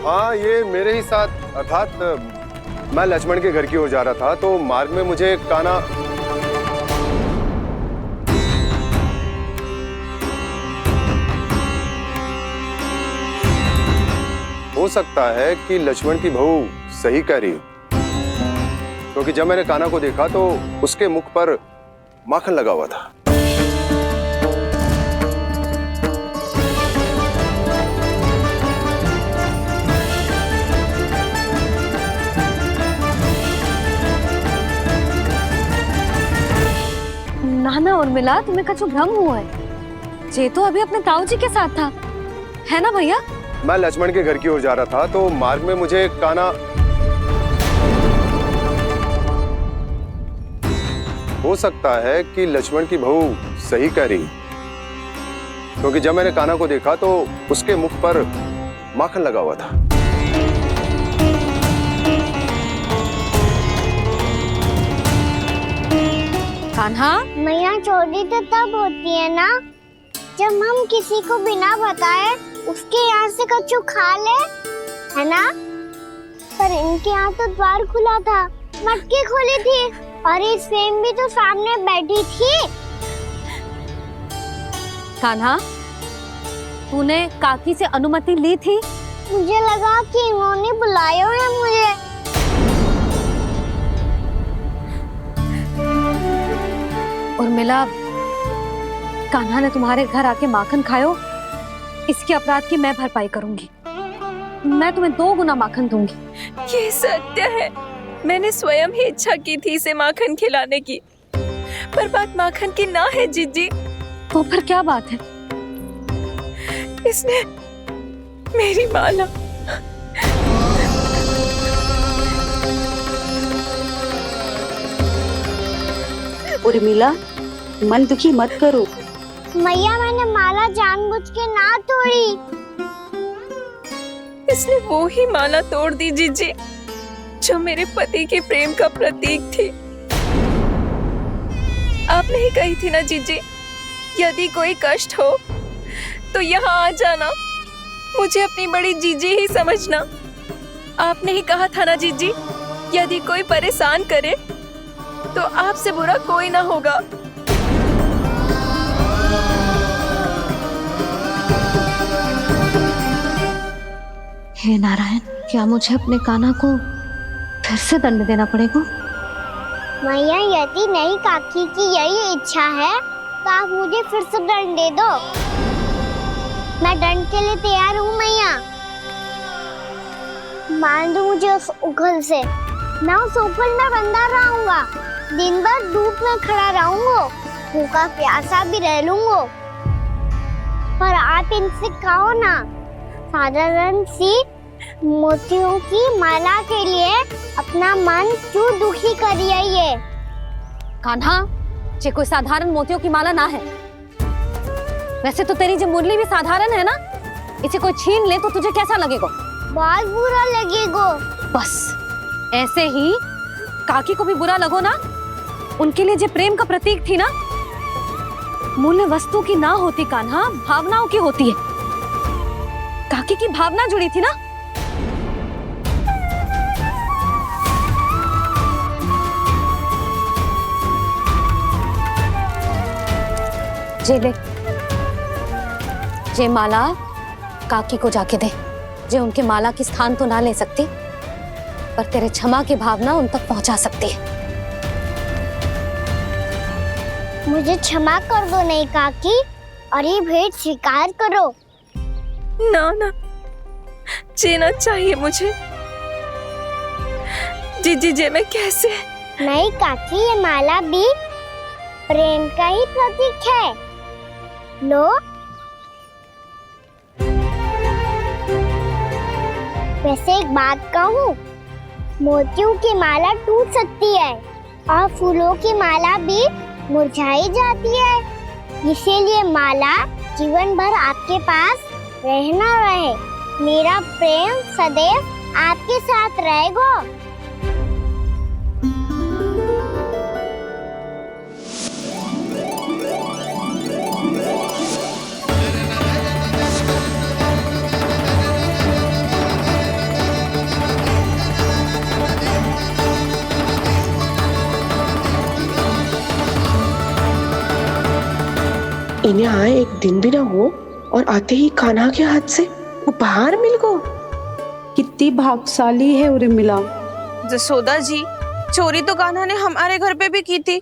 हाँ, ये मेरे ही साथ, अर्थात मैं लक्ष्मण के घर की ओर जा रहा था तो मार्ग में मुझे कान्हा हो सकता है कि लक्ष्मण की बहू सही कह रही हो, क्योंकि जब मैंने कान्हा को देखा तो उसके मुख पर माखन लगा हुआ था। ना ना उर्मिला, तुम्हें कछु भ्रम हुआ है। जे तो अभी अपने ताऊ जी के साथ था, है ना भैया? मैं लक्ष्मण के घर की ओर जा रहा था तो मार्ग में मुझे कान्हा हो सकता है कि लक्ष्मण की बहू सही कह रही, क्योंकि जब मैंने कान्हा को देखा तो उसके मुख पर माखन लगा हुआ था। कान्हा, मैया चोरी तो तब होती है ना जब हम किसी को बिना बताए उसके यहाँ से कछु खा ले, है ना? पर इनके यहाँ तो द्वार खुला था, मटकी खोली थी और इस फेम भी तो सामने बैठी थी। कान्हा, तूने काकी से अनुमति ली थी? मुझे लगा कि इन्होंने बुलाया है मुझे। उर्मिला, कान्हा ने तुम्हारे घर आके माखन खायो, इसके अपराध की मैं भरपाई करूंगी। मैं तुम्हें 2 गुना माखन दूंगी। ये सत्य है, मैंने स्वयं ही इच्छा की थी इसे माखन खिलाने की, पर बात माखन की ना है जीजी। तो फिर क्या बात है? इसने मेरी माला उर्मिला, मन दुखी मत करो। मैया, मैंने माला जानबूझ के ना तोड़ी। इसने वो ही माला तोड़ दी जीजी जो मेरे पति के प्रेम का प्रतीक थी। आपने ही कही थी ना जीजी, यदि कोई कष्ट हो तो यहाँ आ जाना, मुझे अपनी बड़ी जीजी ही समझना। आपने ही कहा था ना जीजी, यदि कोई परेशान करे तो आपसे बुरा कोई ना होगा। हे नारायण, क्या मुझे अपने कान्हा को फिर से दंड देना पड़ेगा? मैया, यदि नहीं काकी की यही इच्छा है तो आप मुझे फिर से दंड दे दो। मैं दंड के लिए तैयार हूँ मैया। मान दो मुझे उस उखल से, मैं उस उखल में बंधा रहूंगा, दिन भर धूप में खड़ा रहूंगा, भूखा प्यासा भी रह लूंगा। पर आप इनसे कहो ना, साधारण सी मोतियों की माला के लिए अपना मन क्यों दुखी करिए? कान्हा, ये कोई साधारण मोतियों की माला ना है। वैसे तो तेरी जो मुरली भी साधारण है ना, इसे कोई छीन ले तो तुझे कैसा लगेगा? बहुत बुरा लगेगा। बस ऐसे ही काकी को भी बुरा लगो ना। उनके लिए जो प्रेम का प्रतीक थी ना, मूल्य वस्तु की ना होती कान्हा, भावनाओं की होती है। काकी की भावना जुड़ी थी ना। जे ले, जे माला काकी को जाके दे। जे उनके माला की स्थान तो ना ले सकती, पर तेरे क्षमा की भावना उन तक पहुंचा सकती है। मुझे क्षमा कर दो नहीं काकी, और ये भेंट स्वीकार करो। ना ना, जीना चाहिए मुझे। जीजी जे मैं कैसे? नहीं काकी, ये माला भी प्रेम का ही प्रतीक है। लो, वैसे एक बात कहूँ, मोतियों की माला टूट सकती है, और फूलों की माला भी मुरझाई जाती है। इसीलिए माला जीवन भर आपके पास रहना रहे। मेरा प्रेम सदैव आपके साथ रहेगा। इन्हें आए एक दिन भी ना हो और आते ही कान्हा के हाथ से उपहार मिल गो। कितनी भाग्यशाली है उर्मिला। जसोदा जी, चोरी तो कान्हा ने हमारे घर पे भी की थी,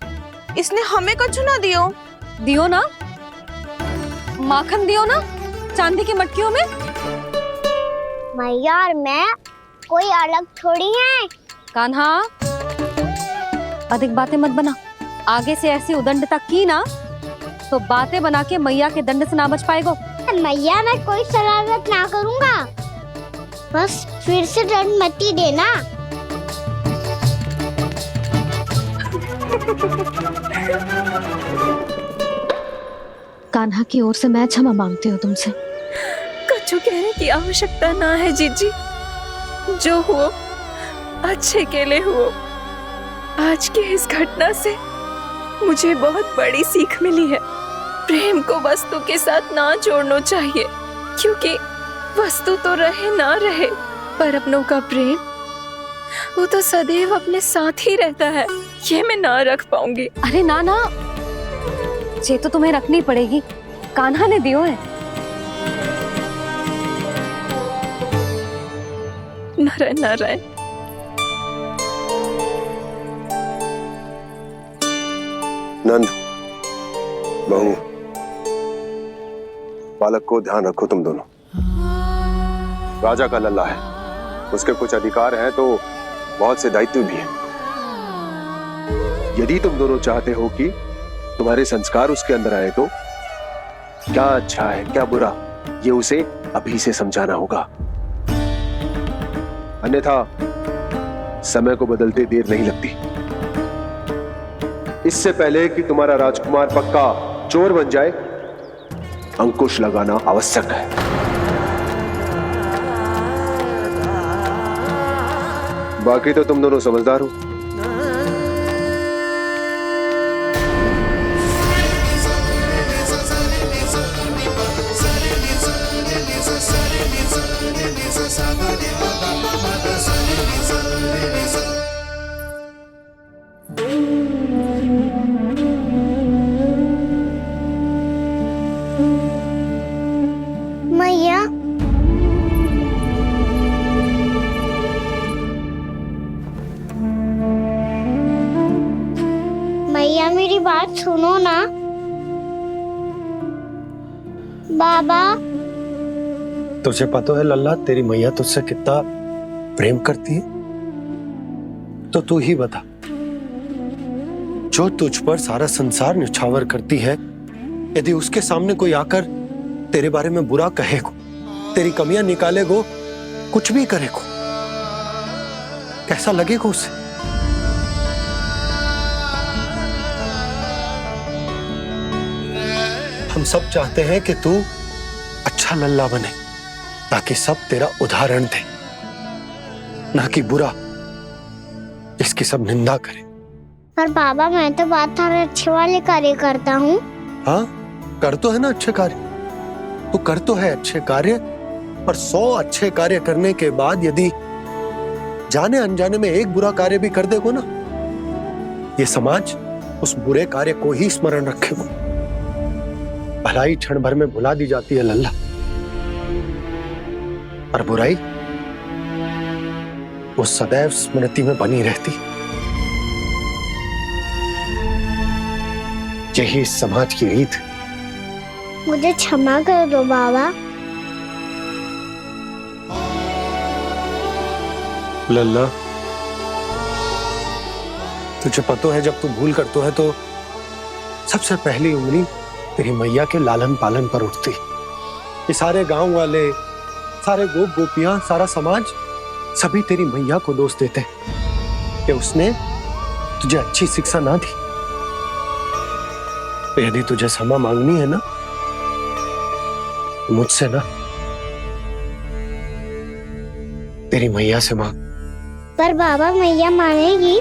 इसने हमें कछु ना दियो। दियो ना, माखन दियो ना चांदी की मटकियों में। मैया और मैं कोई अलग थोड़ी हैं। कान्हा, अधिक बातें मत बना। आगे से ऐसी उदंडता की ना तो बातें बना के मैया के दंड से ना बच पाएगो। मैया, मैं कोई शरारत ना करूंगा, बस फिर से दंड मत ही देना। कान्हा की ओर से मैं क्षमा मांगती हूँ तुमसे। कछु कहने की आवश्यकता ना है जीजी, जो हुआ अच्छे के लिए हुआ। आज की इस घटना से मुझे बहुत बड़ी सीख मिली है। प्रेम को वस्तु के साथ ना जोड़ना चाहिए, क्योंकि वस्तु तो रहे ना रहे, पर अपनों का प्रेम वो तो सदैव अपने साथ ही रहता है। ये मैं ना रख पाऊंगी। अरे ना ना, ये तो तुम्हें रखनी पड़ेगी। कान्हा ने दियो है। नारायण नारायण। नंद, बहू, बालक को ध्यान रखो तुम दोनों। राजा का लल्ला है, उसके कुछ अधिकार हैं तो बहुत से दायित्व भी हैं। यदि तुम दोनों चाहते हो कि तुम्हारे संस्कार उसके अंदर आए तो क्या अच्छा है क्या बुरा, ये उसे अभी से समझाना होगा। अन्यथा समय को बदलते देर नहीं लगती। इससे पहले कि तुम्हारा राजकुमार पक्का चोर बन जाए, अंकुश लगाना आवश्यक है। बाकी तो तुम दोनों समझदार हो। मैया, मैया मेरी बात सुनो ना। बाबा, तुझे पता है लल्ला, तेरी मैया तुझसे कितना प्रेम करती है, तो तू ही बता, जो तुझ पर सारा संसार न्यौछावर करती है, यदि उसके सामने कोई आकर तेरे बारे में बुरा कहेगो, तेरी कमियां निकालेगो, कुछ भी करेगो, कैसा लगेगा उसे? हम सब चाहते हैं कि तू अच्छा लल्ला बने, ताकि सब तेरा उदाहरण दे, ना कि बुरा जिसकी सब निंदा करे। पर बाबा, मैं तो बात हर अच्छे वाले कार्य करता हूँ। हाँ, कर तो है ना अच्छे कार्य, तू कर तो है अच्छे कार्य, पर 100 अच्छे कार्य करने के बाद यदि जाने अनजाने में एक बुरा कार्य भी कर देगो ना, ये समाज उस बुरे कार्य को ही स्मरण रखेगो। भलाई क्षण भर में भुला दी जाती है लल्ला, और बुराई वो सदैव स्मृति में बनी रहती। यही इस समाज की रीत। मुझे क्षमा कर दो बाबा। लल्ला, तुझे पता है जब तू भूल करतो है तो सबसे पहली उंगली तेरी मैया के लालन पालन पर उठती। ये सारे गांव वाले, सारे गोप गोपियां, सारा समाज, सभी तेरी मैया को दोष देते कि उसने तुझे अच्छी शिक्षा ना दी, तो यदि तुझे क्षमा मांगनी है ना, मुझसे ना, तेरी मैया से मांग। पर बाबा मैया मानेगी?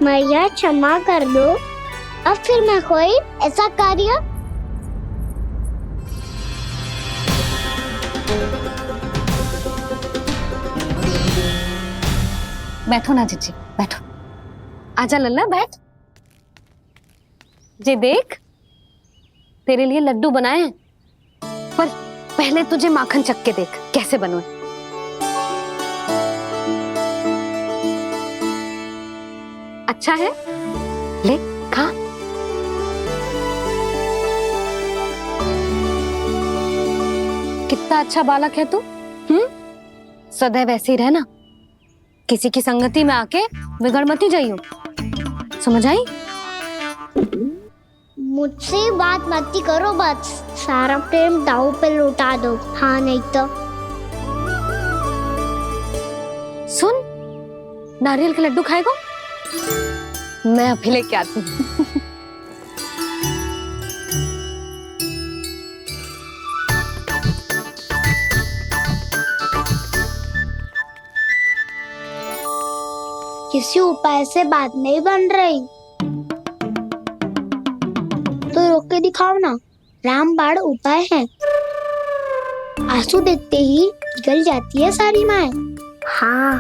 मैया क्षमा कर दो, अब फिर मैं कोई ऐसा कार्य। बैठो ना जीजी, बैठो। आजा लल्ला, बैठ। जे देख, तेरे लिए लड्डू बनाए हैं, पर पहले तुझे माखन चख के देख कैसे बने। अच्छा है, ले खा। कितना अच्छा बालक है तू। सदैव ऐसे ही रहना, किसी की संगति में आके बिगड़ मत जाइयो, समझ आई? मुझसे बात मत करो, बस सारा प्रेम दाव पे लौटा दो। हाँ नहीं तो सुन, नारियल के लड्डू खाएगा? मैं अभी लेके आती हूँ। किसी उपाय से बात नहीं बन रही तो रोक के दिखाओ ना। रामबाण उपाय है, आंसू देखते ही पिघल जाती है सारी माए। हाँ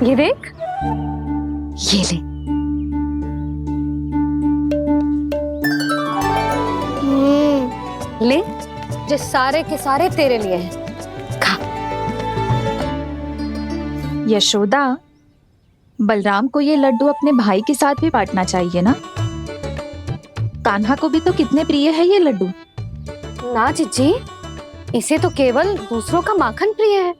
ये देख, ये ले। ले, जो सारे के सारे तेरे लिए हैं, खा। यशोदा, बलराम को ये लड्डू अपने भाई के साथ भी बांटना चाहिए ना। कान्हा को भी तो कितने प्रिय है ये लड्डू। ना जीजी, इसे तो केवल दूसरों का माखन प्रिय है।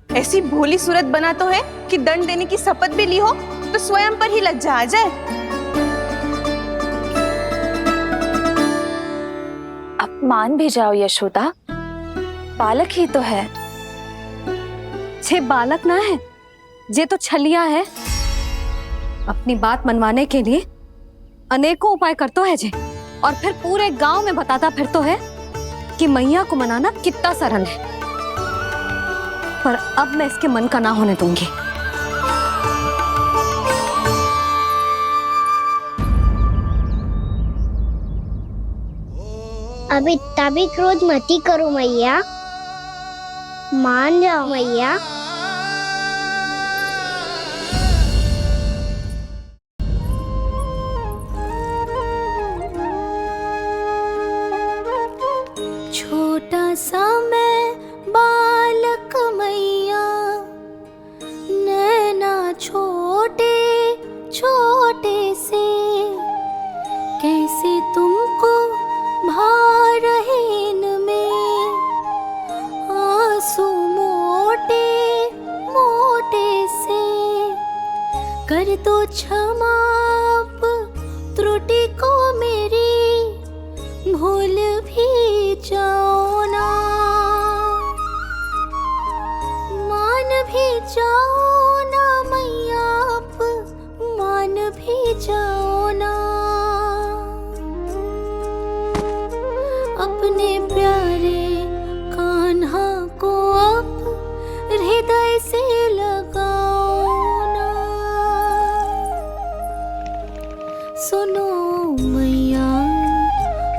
ऐसी भोली सूरत बना तो है कि दंड देने की शपथ भी ली हो तो स्वयं पर ही लज्जा आ जाए। अब मान भी जाओ यशोदा, बालक ही तो है। छे बालक ना है, जे तो छलिया है। अपनी बात मनवाने के लिए अनेकों उपाय करतो है जे, और फिर पूरे गांव में बताता फिरतो है कि मैया को मनाना कितना सरल है। पर अब मैं इसके मन का ना होने दूंगी। अब इतना भी क्रोध मती करो मैया, मान जाओ मैया। छोटा सा मैं बालक मैया, नैना छोटे छोटे से, कैसे तुमको भा रहे इनमें आंसू मोटे मोटे से। कर दो क्षमा त्रुटि को मेरी, भूल भी जाओ ना, मान भी जाओ ना मैया, आप मान भी जाओ ना। अपने प्यारे कान्हा को अब हृदय से लगाओ ना। सुनो मैया,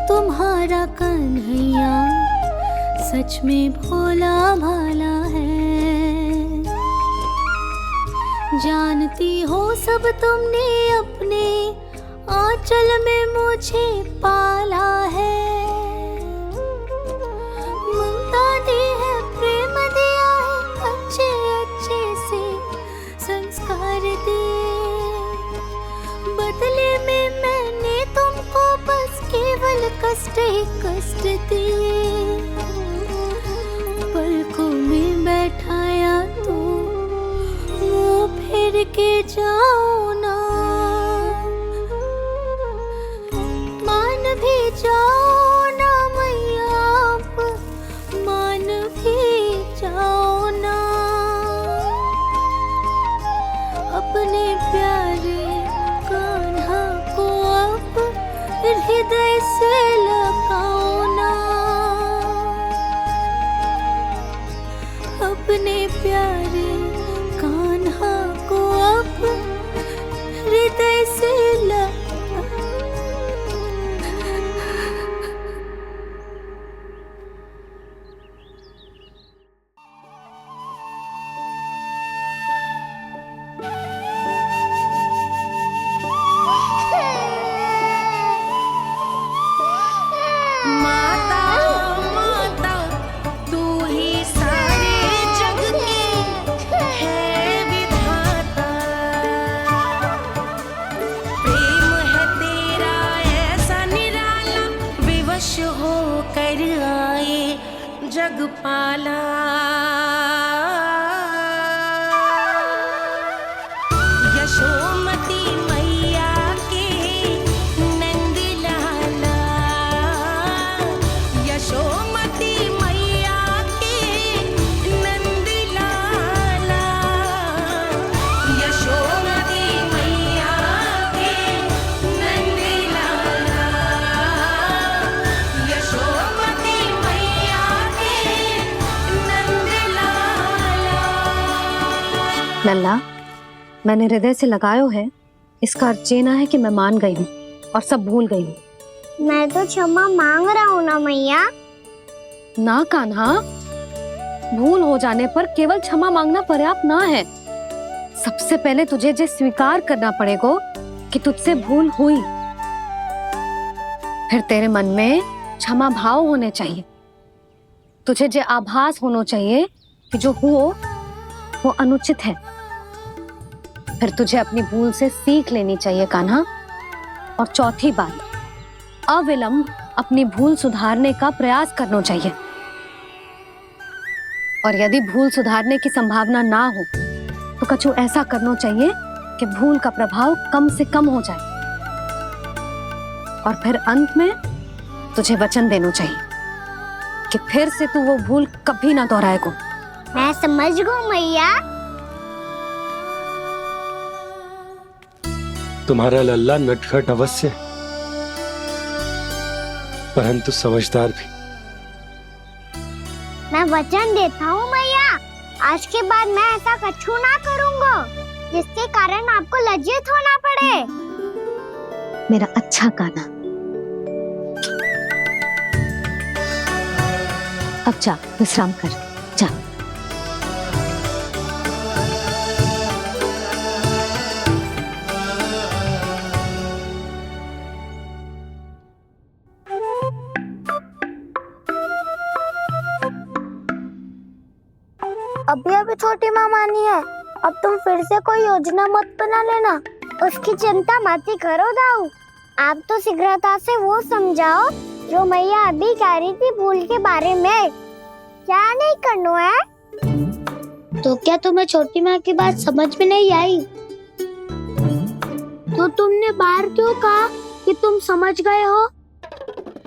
तुम्हारा कन्हैया सच में भोला भाला है। जानती हो सब तुमने अपने आंचल में मुझे पाला है। ममता दी है, प्रेम दिया है, अच्छे अच्छे से संस्कार दिए। बदले में मैंने तुमको बस केवल कष्ट ही कष्ट दिए। पलकों में बैठाया तो मुंह फेर के जाओ ना, मान भी जाओ ना मैया, आप मान भी जाओ ना। अपने प्यारे कान्हा को अब हृदय से लगाओ ना। अपने प्यारे कान्हा को अब हृदय से जगपाला। यशोमती मैया के नंद लाला, यशोमती मैया के नंद लाला, यशोमती मैया के नंद लाला, यशोमती मैया के नंद लाला। लल्ला, मैंने हृदय से लगायो है, इसका अर्थ ये ना है कि मैं मान गई हूँ और सब भूल गई हूँ। मैं तो क्षमा मांग रहा हूँ ना मैया। ना कान्हा, भूल हो जाने पर केवल क्षमा मांगना पर्याप्त ना है। सबसे पहले तुझे जो स्वीकार करना पड़ेगा कि तुझसे भूल हुई, फिर तेरे मन में क्षमा भाव होने चाहिए। तुझे जो आभास होना चाहिए कि जो हुआ वो अनुचित है। फिर तुझे अपनी भूल से सीख लेनी चाहिए कान्हा। और चौथी बात, अविलंब अपनी भूल सुधारने का प्रयास करना चाहिए। और यदि भूल सुधारने की संभावना ना हो तो कछु ऐसा करना चाहिए कि भूल का प्रभाव कम से कम हो जाए। और फिर अंत में तुझे वचन देना चाहिए कि फिर से तू वो भूल कभी ना दोहराएगा। मैं समझ गई मैया। तुम्हारा लल्ला नटखट अवश्य, परंतु समझदार भी। मैं वचन देता हूँ मैया, आज के बाद मैं ऐसा कछु ना करूँगा जिसके कारण आपको लज्जित होना पड़े। मेरा अच्छा कान्हा, अब जा विश्राम कर, जा। अभी अभी छोटी माँ मानी है, अब तुम फिर से कोई योजना मत बना लेना। उसकी चिंता मत ही करो दाऊ। आप तो शीघ्रता से वो समझाओ जो मैया अभी कह रही थी भूल के बारे में। क्या नहीं करना है? तो क्या तुम्हें छोटी माँ की बात समझ में नहीं आई? तो तुमने बाहर क्यों कहा कि तुम समझ गए हो?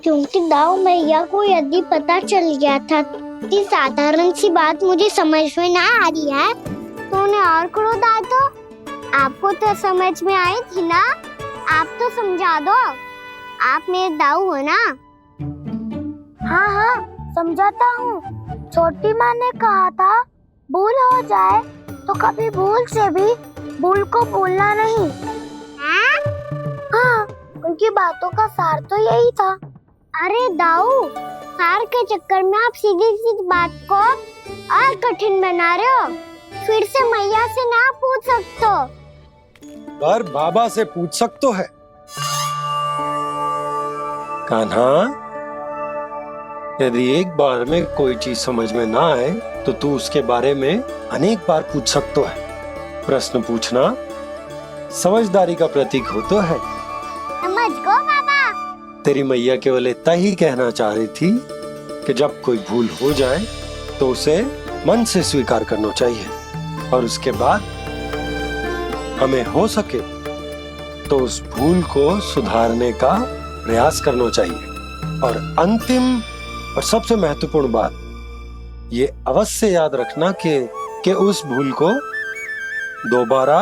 क्योंकि दाऊ मैया को यदि पता चल गया था कि साधारण सी बात मुझे समझ में ना आ रही है तो उन्हें और क्रोध आया। तो आपको तो समझ में आई थी ना, आप तो समझा दो। आप मेरे दाऊ हो ना। हाँ हाँ समझाता हूँ। छोटी माँ ने कहा था भूल हो जाए तो कभी भूल से भी भूल को भूलना नहीं। हाँ, उनकी बातों का सार तो यही था। अरे दाऊ, हार के चक्कर में आप सीधी सी बात को और कठिन बना रहे हो। फिर से मैया से ना पूछ सकते हो, पर बाबा से पूछ सकते है। कान्हा, यदि एक बार में कोई चीज समझ में ना आए तो तू उसके बारे में अनेक बार पूछ सकते है। प्रश्न पूछना समझदारी का प्रतीक होता है। समझ गो बाबा। तेरी मैया केवल इतना ही कहना चाह रही थी कि जब कोई भूल हो जाए तो उसे मन से स्वीकार करना चाहिए और उसके बाद हमें हो सके तो उस भूल को सुधारने का प्रयास करना चाहिए। और अंतिम और सबसे महत्वपूर्ण बात ये अवश्य याद रखना कि उस भूल को दोबारा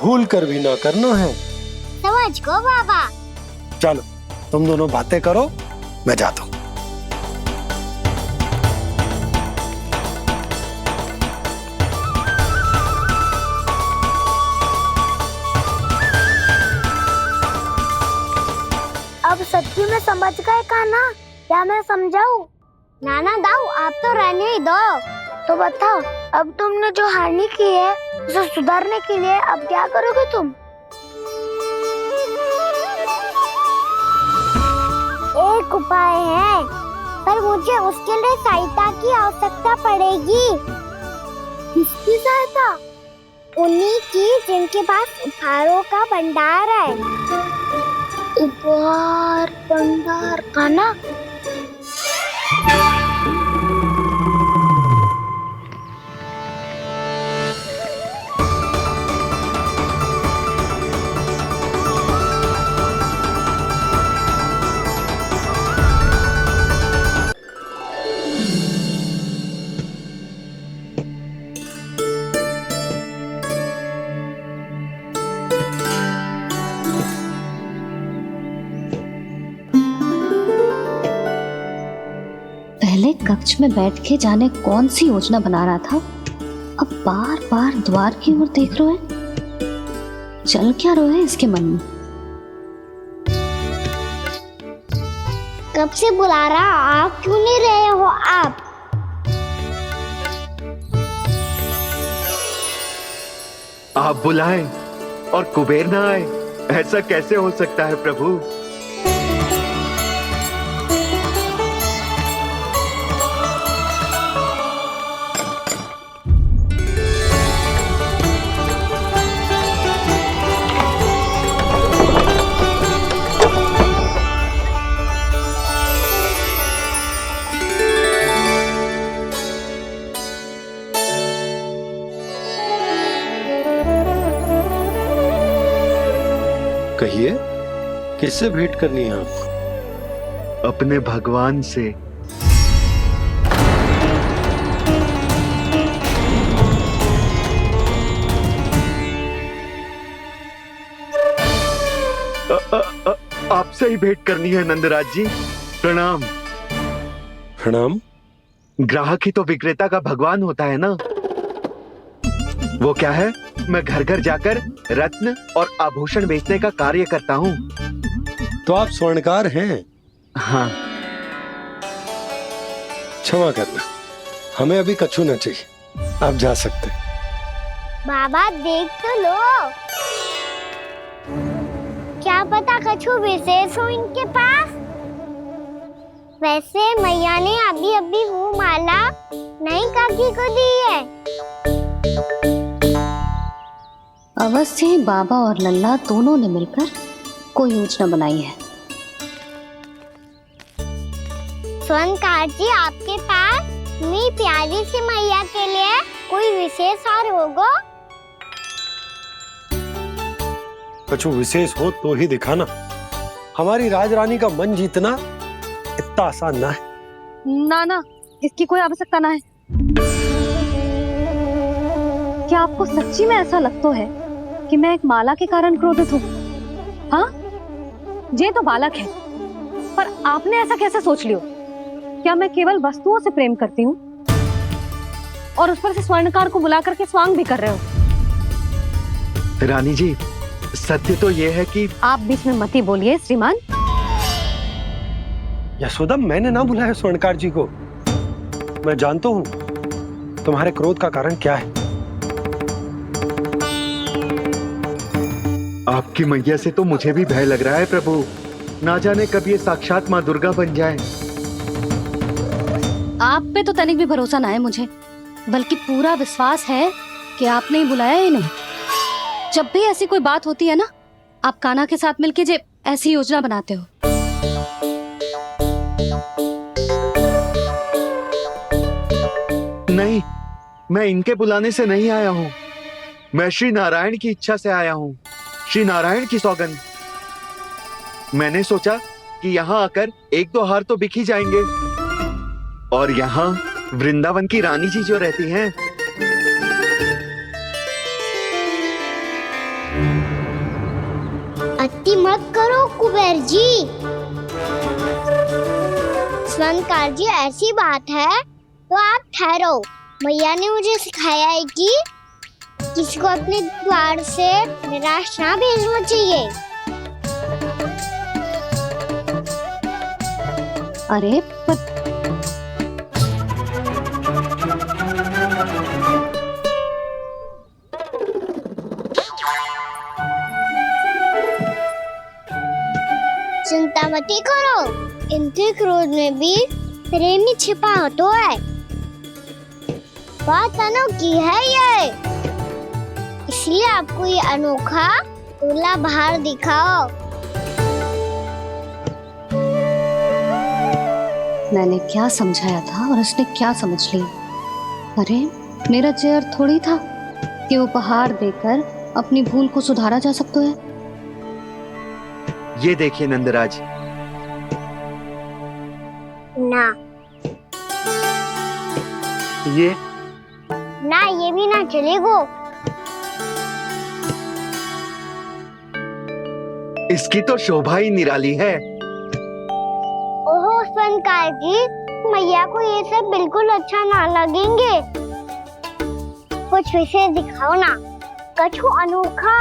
भूल कर भी ना करना है। समझ गो बाबा। चलो तुम दोनों बातें करो, मैं जाता हूँ। अब सच्ची में समझ गए कान्हा, क्या मैं समझाऊं? नाना दाऊ, आप तो रहने ही दो। तो बताओ, अब तुमने जो हानि की है उसे सुधारने के लिए अब क्या करोगे तुम? एक उपाय है, पर मुझे उसके लिए सहायता की आवश्यकता पड़ेगी। किसकी सहायता? उन्हीं की जिनके पास उपहारों का भंडार है। उपहार भंडार का ना? पहले कक्ष में बैठ के जाने कौन सी योजना बना रहा था, अब बार बार द्वार की ओर देख रहे हैं। चल क्या रहे हैं इसके मन में? कब से बुला रहा, आप क्यों नहीं रहे हो? आप बुलाएं और कुबेर ना आए, ऐसा कैसे हो सकता है प्रभु? कहिए, किससे भेंट करनी है आपको? अपने भगवान से। आपसे ही भेंट करनी है नंदराज जी। प्रणाम। प्रणाम। ग्राहक ही तो विक्रेता का भगवान होता है ना। वो क्या है, मैं घर घर जाकर रत्न और आभूषण बेचने का कार्य करता हूँ। तो आप स्वर्णकार हैं? हाँ। क्षमा करना, हमें अभी कछु न चाहिए, आप जा सकते। बाबा देख तो लो, क्या पता कछु विशेष हो इनके पास। वैसे मैया ने अभी अभी वो माला नई काकी को दी है। अवश्य ही बाबा और लल्ला दोनों ने मिलकर कोई योजना बनाई है। स्वर्णकार जी, आपके पास मेरी प्यारी सी मैया के लिए कोई विशेष हार होगा? कछु विशेष हो तो ही दिखाना। हमारी राजरानी का मन जीतना इतना आसान ना है। ना, इसकी कोई आवश्यकता ना है। क्या आपको सच्ची में ऐसा लगता है कि मैं एक माला के कारण क्रोधित हूँ? हाँ, ये तो बालक है, पर आपने ऐसा कैसे सोच लियो? क्या मैं केवल वस्तुओं से प्रेम करती हूँ और उस पर से स्वर्णकार को बुला करके स्वांग भी कर रहे हो? रानी जी, सत्य तो ये है कि आप बीच में मत ही बोलिए श्रीमान। यशोदा, मैंने ना बुलाया स्वर्णकार जी को। मैं जानता हूँ तुम्हारे क्रोध का कारण क्या है। आपकी मैया से तो मुझे भी भय लग रहा है प्रभु। ना जाने कब ये साक्षात माँ दुर्गा बन जाए। आप पे तो तनिक भी भरोसा ना है मुझे, बल्कि पूरा विश्वास है कि आपने ही बुलाया इन्हें। जब भी ऐसी कोई बात होती है ना, आप कान्हा के साथ मिलके जे ऐसी योजना बनाते हो। नहीं, मैं इनके बुलाने से नहीं आया हूँ। मैं श्री नारायण की इच्छा से आया हूँ, श्री नारायण की सौगंध। मैंने सोचा कि यहाँ आकर एक दो हार तो बिक ही जाएंगे। और यहाँ वृंदावन की रानी जी जो रहती हैं, अति मत करो कुबेर जी। स्वर्णकार जी, ऐसी बात है तो आप ठहरो। मैया ने मुझे सिखाया है कि किसी को अपने द्वार से निराश ना भेजना चाहिए। अरे पर चिंता मत करो, इनके क्रोध में भी प्रेम ही छिपा होता है। बात अनोखी है ये, इसलिए आपको ये अनोखा दूल्हा बाहर दिखाओ। मैंने क्या समझाया था और उसने क्या समझ लिया। अरे मेरा चेयर थोड़ी था कि उपहार देकर अपनी भूल को सुधारा जा सकता है। ये देखिए नंदराज। ना ये ना, ये भी ना चलेगा। इसकी तो शोभा ही निराली है। ओहो स्वर्णकार जी, मैया को ये सब बिल्कुल अच्छा ना लगेंगे। कुछ विशेष दिखाओ ना, कछु अनोखा।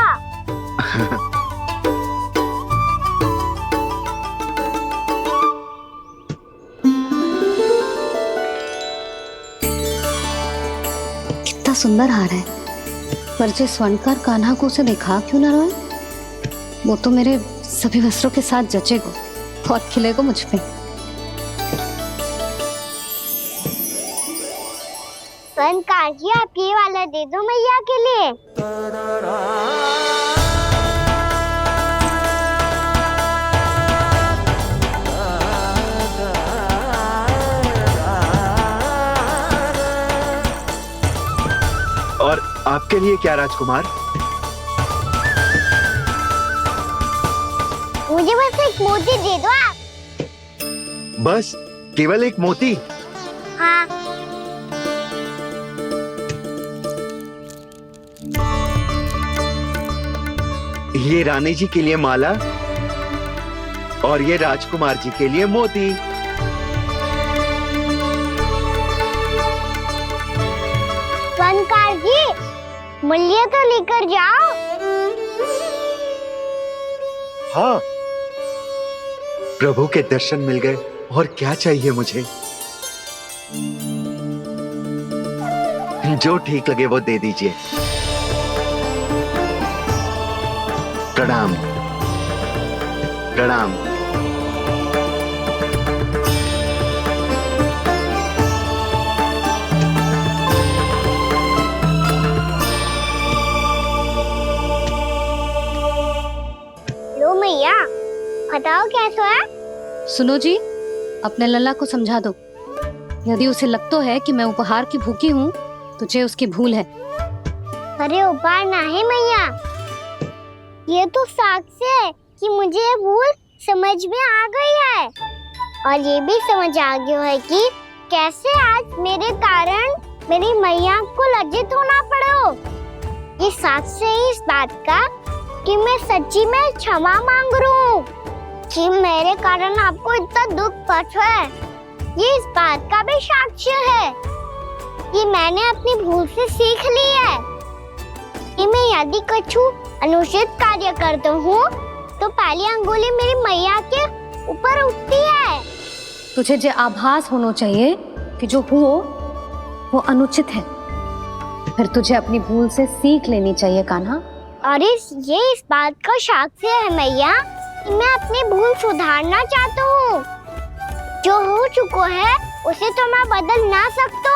कितना सुंदर हार है, पर जो स्वर्णकार कान्हा को उसे दिखा क्यों ना रोए? वो तो मेरे सभी वस्त्रों के साथ जचेगा और खिलेगा मुझ पे। स्वर्णकार जी, आप ये वाला दे दो मैया के लिए। और आपके लिए क्या राजकुमार? मुझे बस एक मोती दे दो आप। बस केवल एक मोती? हाँ। ये रानी जी के लिए माला और ये राजकुमार जी के लिए मोती। स्वर्णकार जी, मूल्य तो लेकर जाओ। हाँ, प्रभु के दर्शन मिल गए और क्या चाहिए मुझे। जो ठीक लगे वो दे दीजिए। प्रणाम प्रणाम। लो मैया, बताओ कैसा है? सुनो जी, अपने लल्ला को समझा दो। यदि उसे लगता है कि मैं उपहार की भूखी हूँ, तुझे उसकी भूल है। अरे उपहार ना है मैया, ये तो साक्ष्य है कि मुझे ये भूल समझ में आ गई है। और ये भी समझ आ गया है कि कैसे आज मेरे कारण मेरी मैया को लज्जित होना पड़ो। ये साक्ष्य है इस बात का कि मैं सच्ची में क्षमा मांग रहा हूँ कि मेरे कारण आपको इतना दुख पहुंचा है। ये इस बात का भी साक्ष्य है कि मैंने अपनी भूल से सीख ली है कि मैं यदि कुछ अनुचित कार्य करता हूँ तो पहली अंगुली मेरी मैया के ऊपर उठती है। तुझे जो आभास होना चाहिए कि जो हुओ वो अनुचित है, फिर तुझे अपनी भूल से सीख लेनी चाहिए कान्हा। और ये इस बात का साक्ष्य है मैया कि मैं अपनी भूल सुधारना चाहता हूँ। जो हो चुका है उसे तो मैं बदल ना सकता,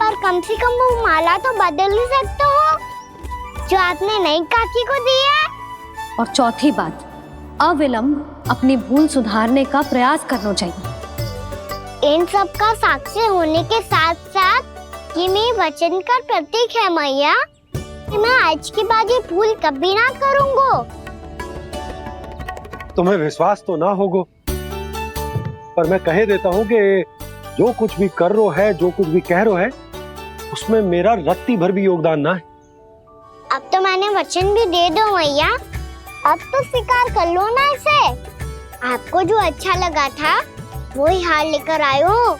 पर कम से कम वो माला तो बदल ही सकता हूँ जो आपने नई काकी को दी है। और चौथी बात, अविलंब अपनी भूल सुधारने का प्रयास करना चाहिए। इन सब का साक्षी होने के साथ साथ ये मेरे वचन का प्रतीक है मैया कि मैं आज के बाद ये भूल कभी ना करूँगा। तुम्हें विश्वास तो ना होगो, पर मैं कह देता हूँ कि जो कुछ भी कर रो है, जो कुछ भी कह रो है, उसमें मेरा रत्ती भर भी योगदान ना है। अब तो मैंने वचन भी दे दो मैया, अब तो स्वीकार कर लो ना इसे। आपको जो अच्छा लगा था वही हार लेकर आयो,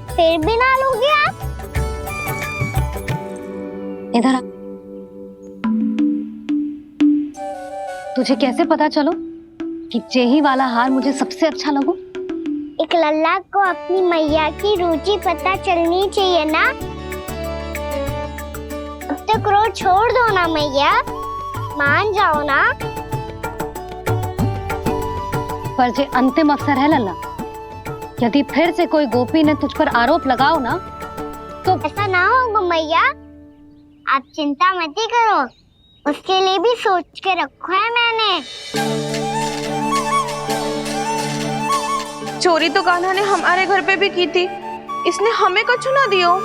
फिर भी ना लोगे आप? इधर आ। तुझे कैसे पता चलो कि जेही वाला हार मुझे सबसे अच्छा लगो? एक लल्ला को अपनी मैया की रुचि पता चलनी चाहिए ना। अब तो क्रोध छोड़ दो ना मैया, मान जाओ ना। पर जे अंतिम अवसर है लल्ला, यदि फिर से कोई गोपी ने तुझ पर आरोप लगाओ ना तो ऐसा ना होगा मैया, आप चिंता मत ही करो, उसके लिए भी सोच के रखो है मैंने। चोरी तो कान्हा ने हमारे घर पे भी की थी, इसने हमें कछु ना दियो।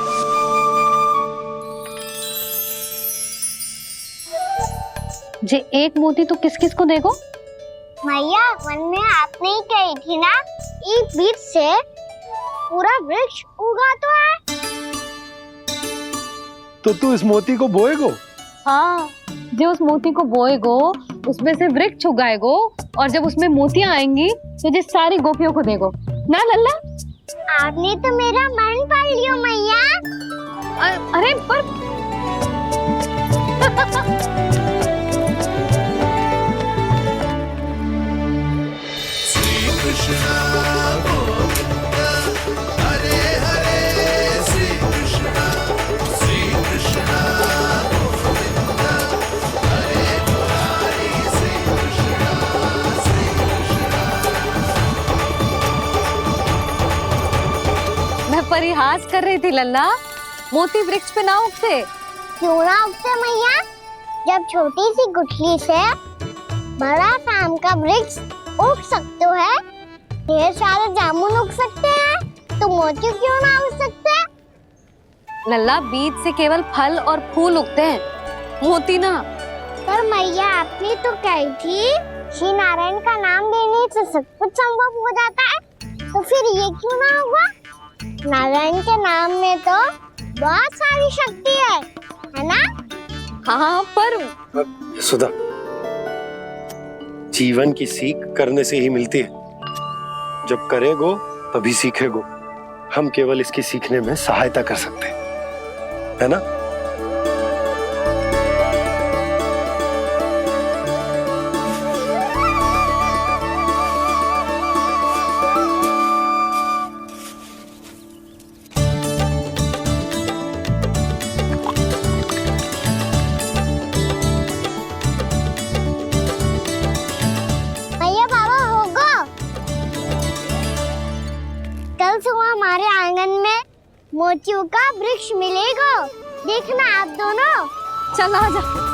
जे एक मोती तो किस किस को देगो? मैया वन में आपने ही कही थी ना, एक बीज से पूरा वृक्ष उगा तो है। तो तू इस मोती को बोएगो? हाँ, जो उस मोती को बोएगो उसमें से वृक्ष उगाएगो, और जब उसमें मोतियां आएंगी तो जिस सारी गोपियों को देगो ना लल्ला। आपने तो मेरा मन पढ़ लियो मैया। अरे पर परिहास कर रही थी लल्ला, मोती वृक्ष पे ना उगते। क्यों ना उगते मैया? जब छोटी सी गुठली से बड़ा आम का वृक्ष उग सकते है, ढेर सारे जामुन उग सकते हैं, तो मोती क्यों ना उग सकते? लल्ला, बीज से केवल फल और फूल उगते हैं, मोती ना। पर मैया आपने तो कही थी श्री नारायण का नाम लेने से सब कुछ संभव हो जाता है, तो फिर ये क्यों ना होगा? नारायण के नाम में तो बहुत सारी शक्ति है ना? हाँ, पर सुधा, जीवन की सीख करने से ही मिलती है। जब करेगो तभी सीखेगो। हम केवल इसकी सीखने में सहायता कर सकते हैं, है ना? हमारे आंगन में मोतियों का वृक्ष मिलेगा, देखना आप दोनों। चल आजा।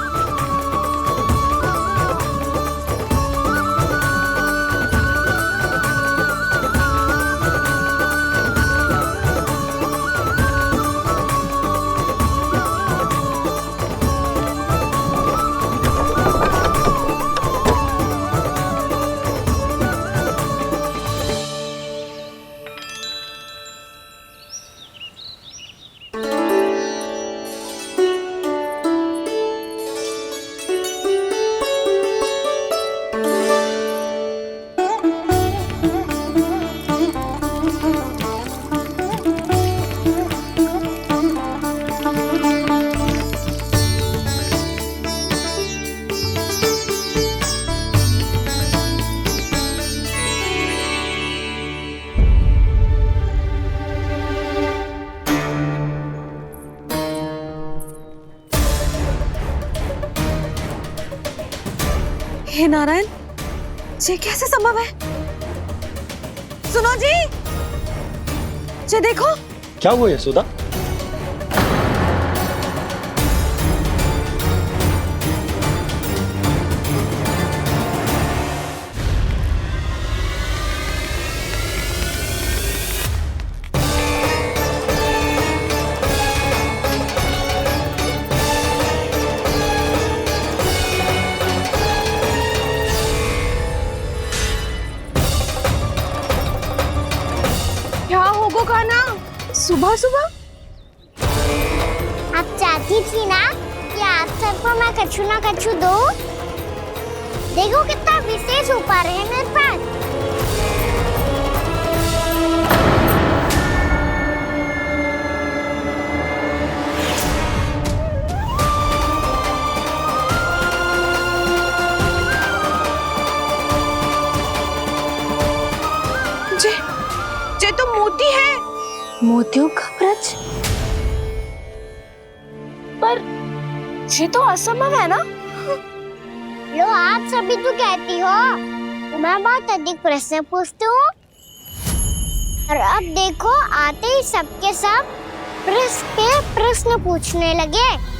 हे नारायण, ये कैसे संभव है? सुनो जी, ये देखो। क्या हुआ यशोदा? क्या होगो खाना सुबह सुबह? आप चाहती थी ना कि आप सबको मैं कछु ना कछु दूं? देखो कितना विशेष उपहार है मेरे पास। ये तो मोती है। मोतियों का ब्रज? पर ये तो असंभव है ना? लो, आप सभी तो कहती हो तो मैं बहुत अधिक प्रश्न पूछती हूँ, और अब देखो आते ही सबके सब प्रश्न पे प्रश्न पूछने लगे।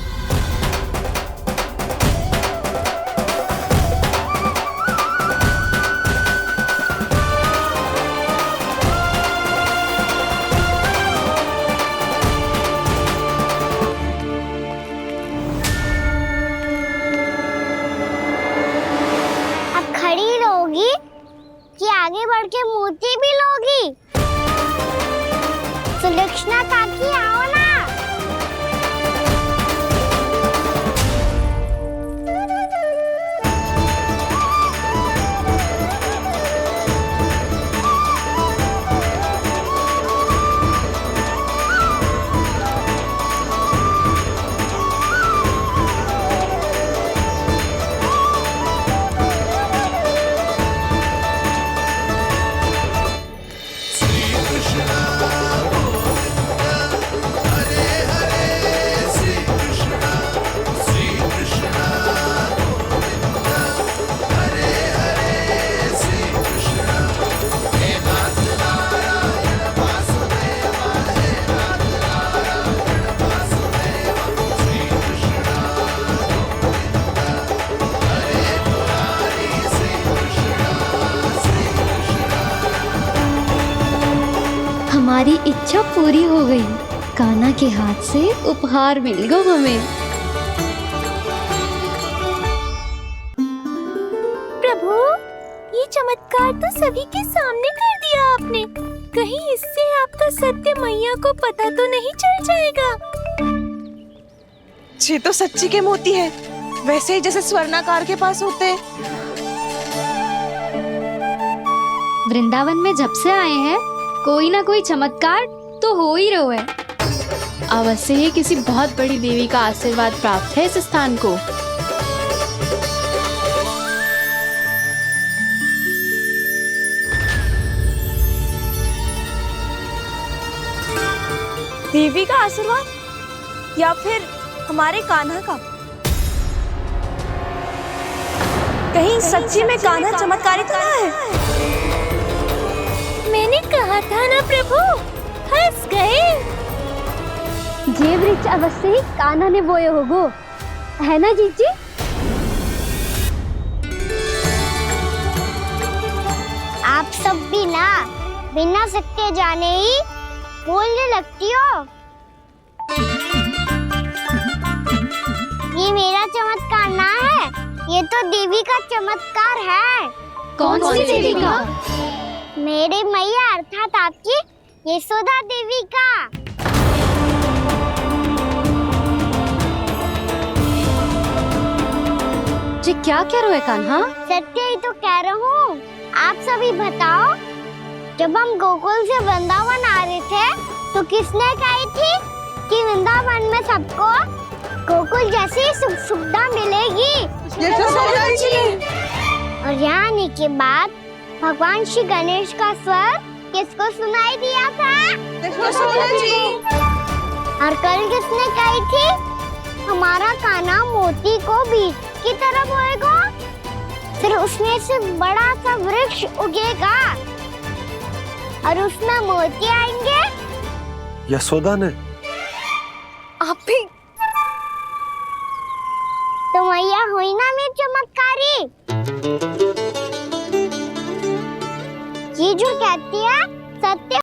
कि आगे बढ़ के मोती भी लोगी? सुलक्षणा काकी आओ ना। हमारी इच्छा पूरी हो गई। कान्हा के हाथ से उपहार मिल गया हमें। प्रभु, ये चमत्कार तो सभी के सामने कर दिया आपने। कहीं इससे आपका सत्य मैया को पता तो नहीं चल जाएगा? ये तो सच्ची के मोती है, वैसे ही जैसे स्वर्णाकार के पास होते हैं। वृंदावन में जब से आए हैं कोई ना कोई चमत्कार तो हो ही रहा है। अवश्य ही किसी बहुत बड़ी देवी का आशीर्वाद प्राप्त है इस स्थान को। देवी का आशीर्वाद या फिर हमारे कान्हा का? कहीं सच्ची में कान्हा चमत्कारी तो ना है? मैंने कहा था ना प्रभु, हंस गए। ये वृक्ष अवश्य ही कान्हा ने बोए होगो, है ना जीजी? आप सब भी ना बिना सत्य जाने ही बोलने लगती हो। ये मेरा चमत्कार ना है, ये तो देवी का चमत्कार है। कौन सी देवी का? मेरी मैया अर्थात आपकी यशोदा देवी का। जी क्या कह रहे हो कान्हा? सत्य ही तो कह रहा हूँ। आप सभी बताओ, जब हम गोकुल से वृंदावन आ रहे थे तो किसने कही थी कि वृंदावन में सबको गोकुल जैसी सुख सुविधा मिलेगी? यशोदा जी। और यहाँ आने के बाद भगवान श्री गणेश का स्वर किसको सुनाई दिया था? यशोदा जी। और कल किसने कही थी हमारा कान्हा मोती को बीच की तरफ होएगा? फिर उसमें से बड़ा सा वृक्ष उगेगा और उसमें मोती आएंगे। यशोदा ने? आप भी? तो मैया हुई ना मेरी चमत्कारी। ये जो कहती है सत्य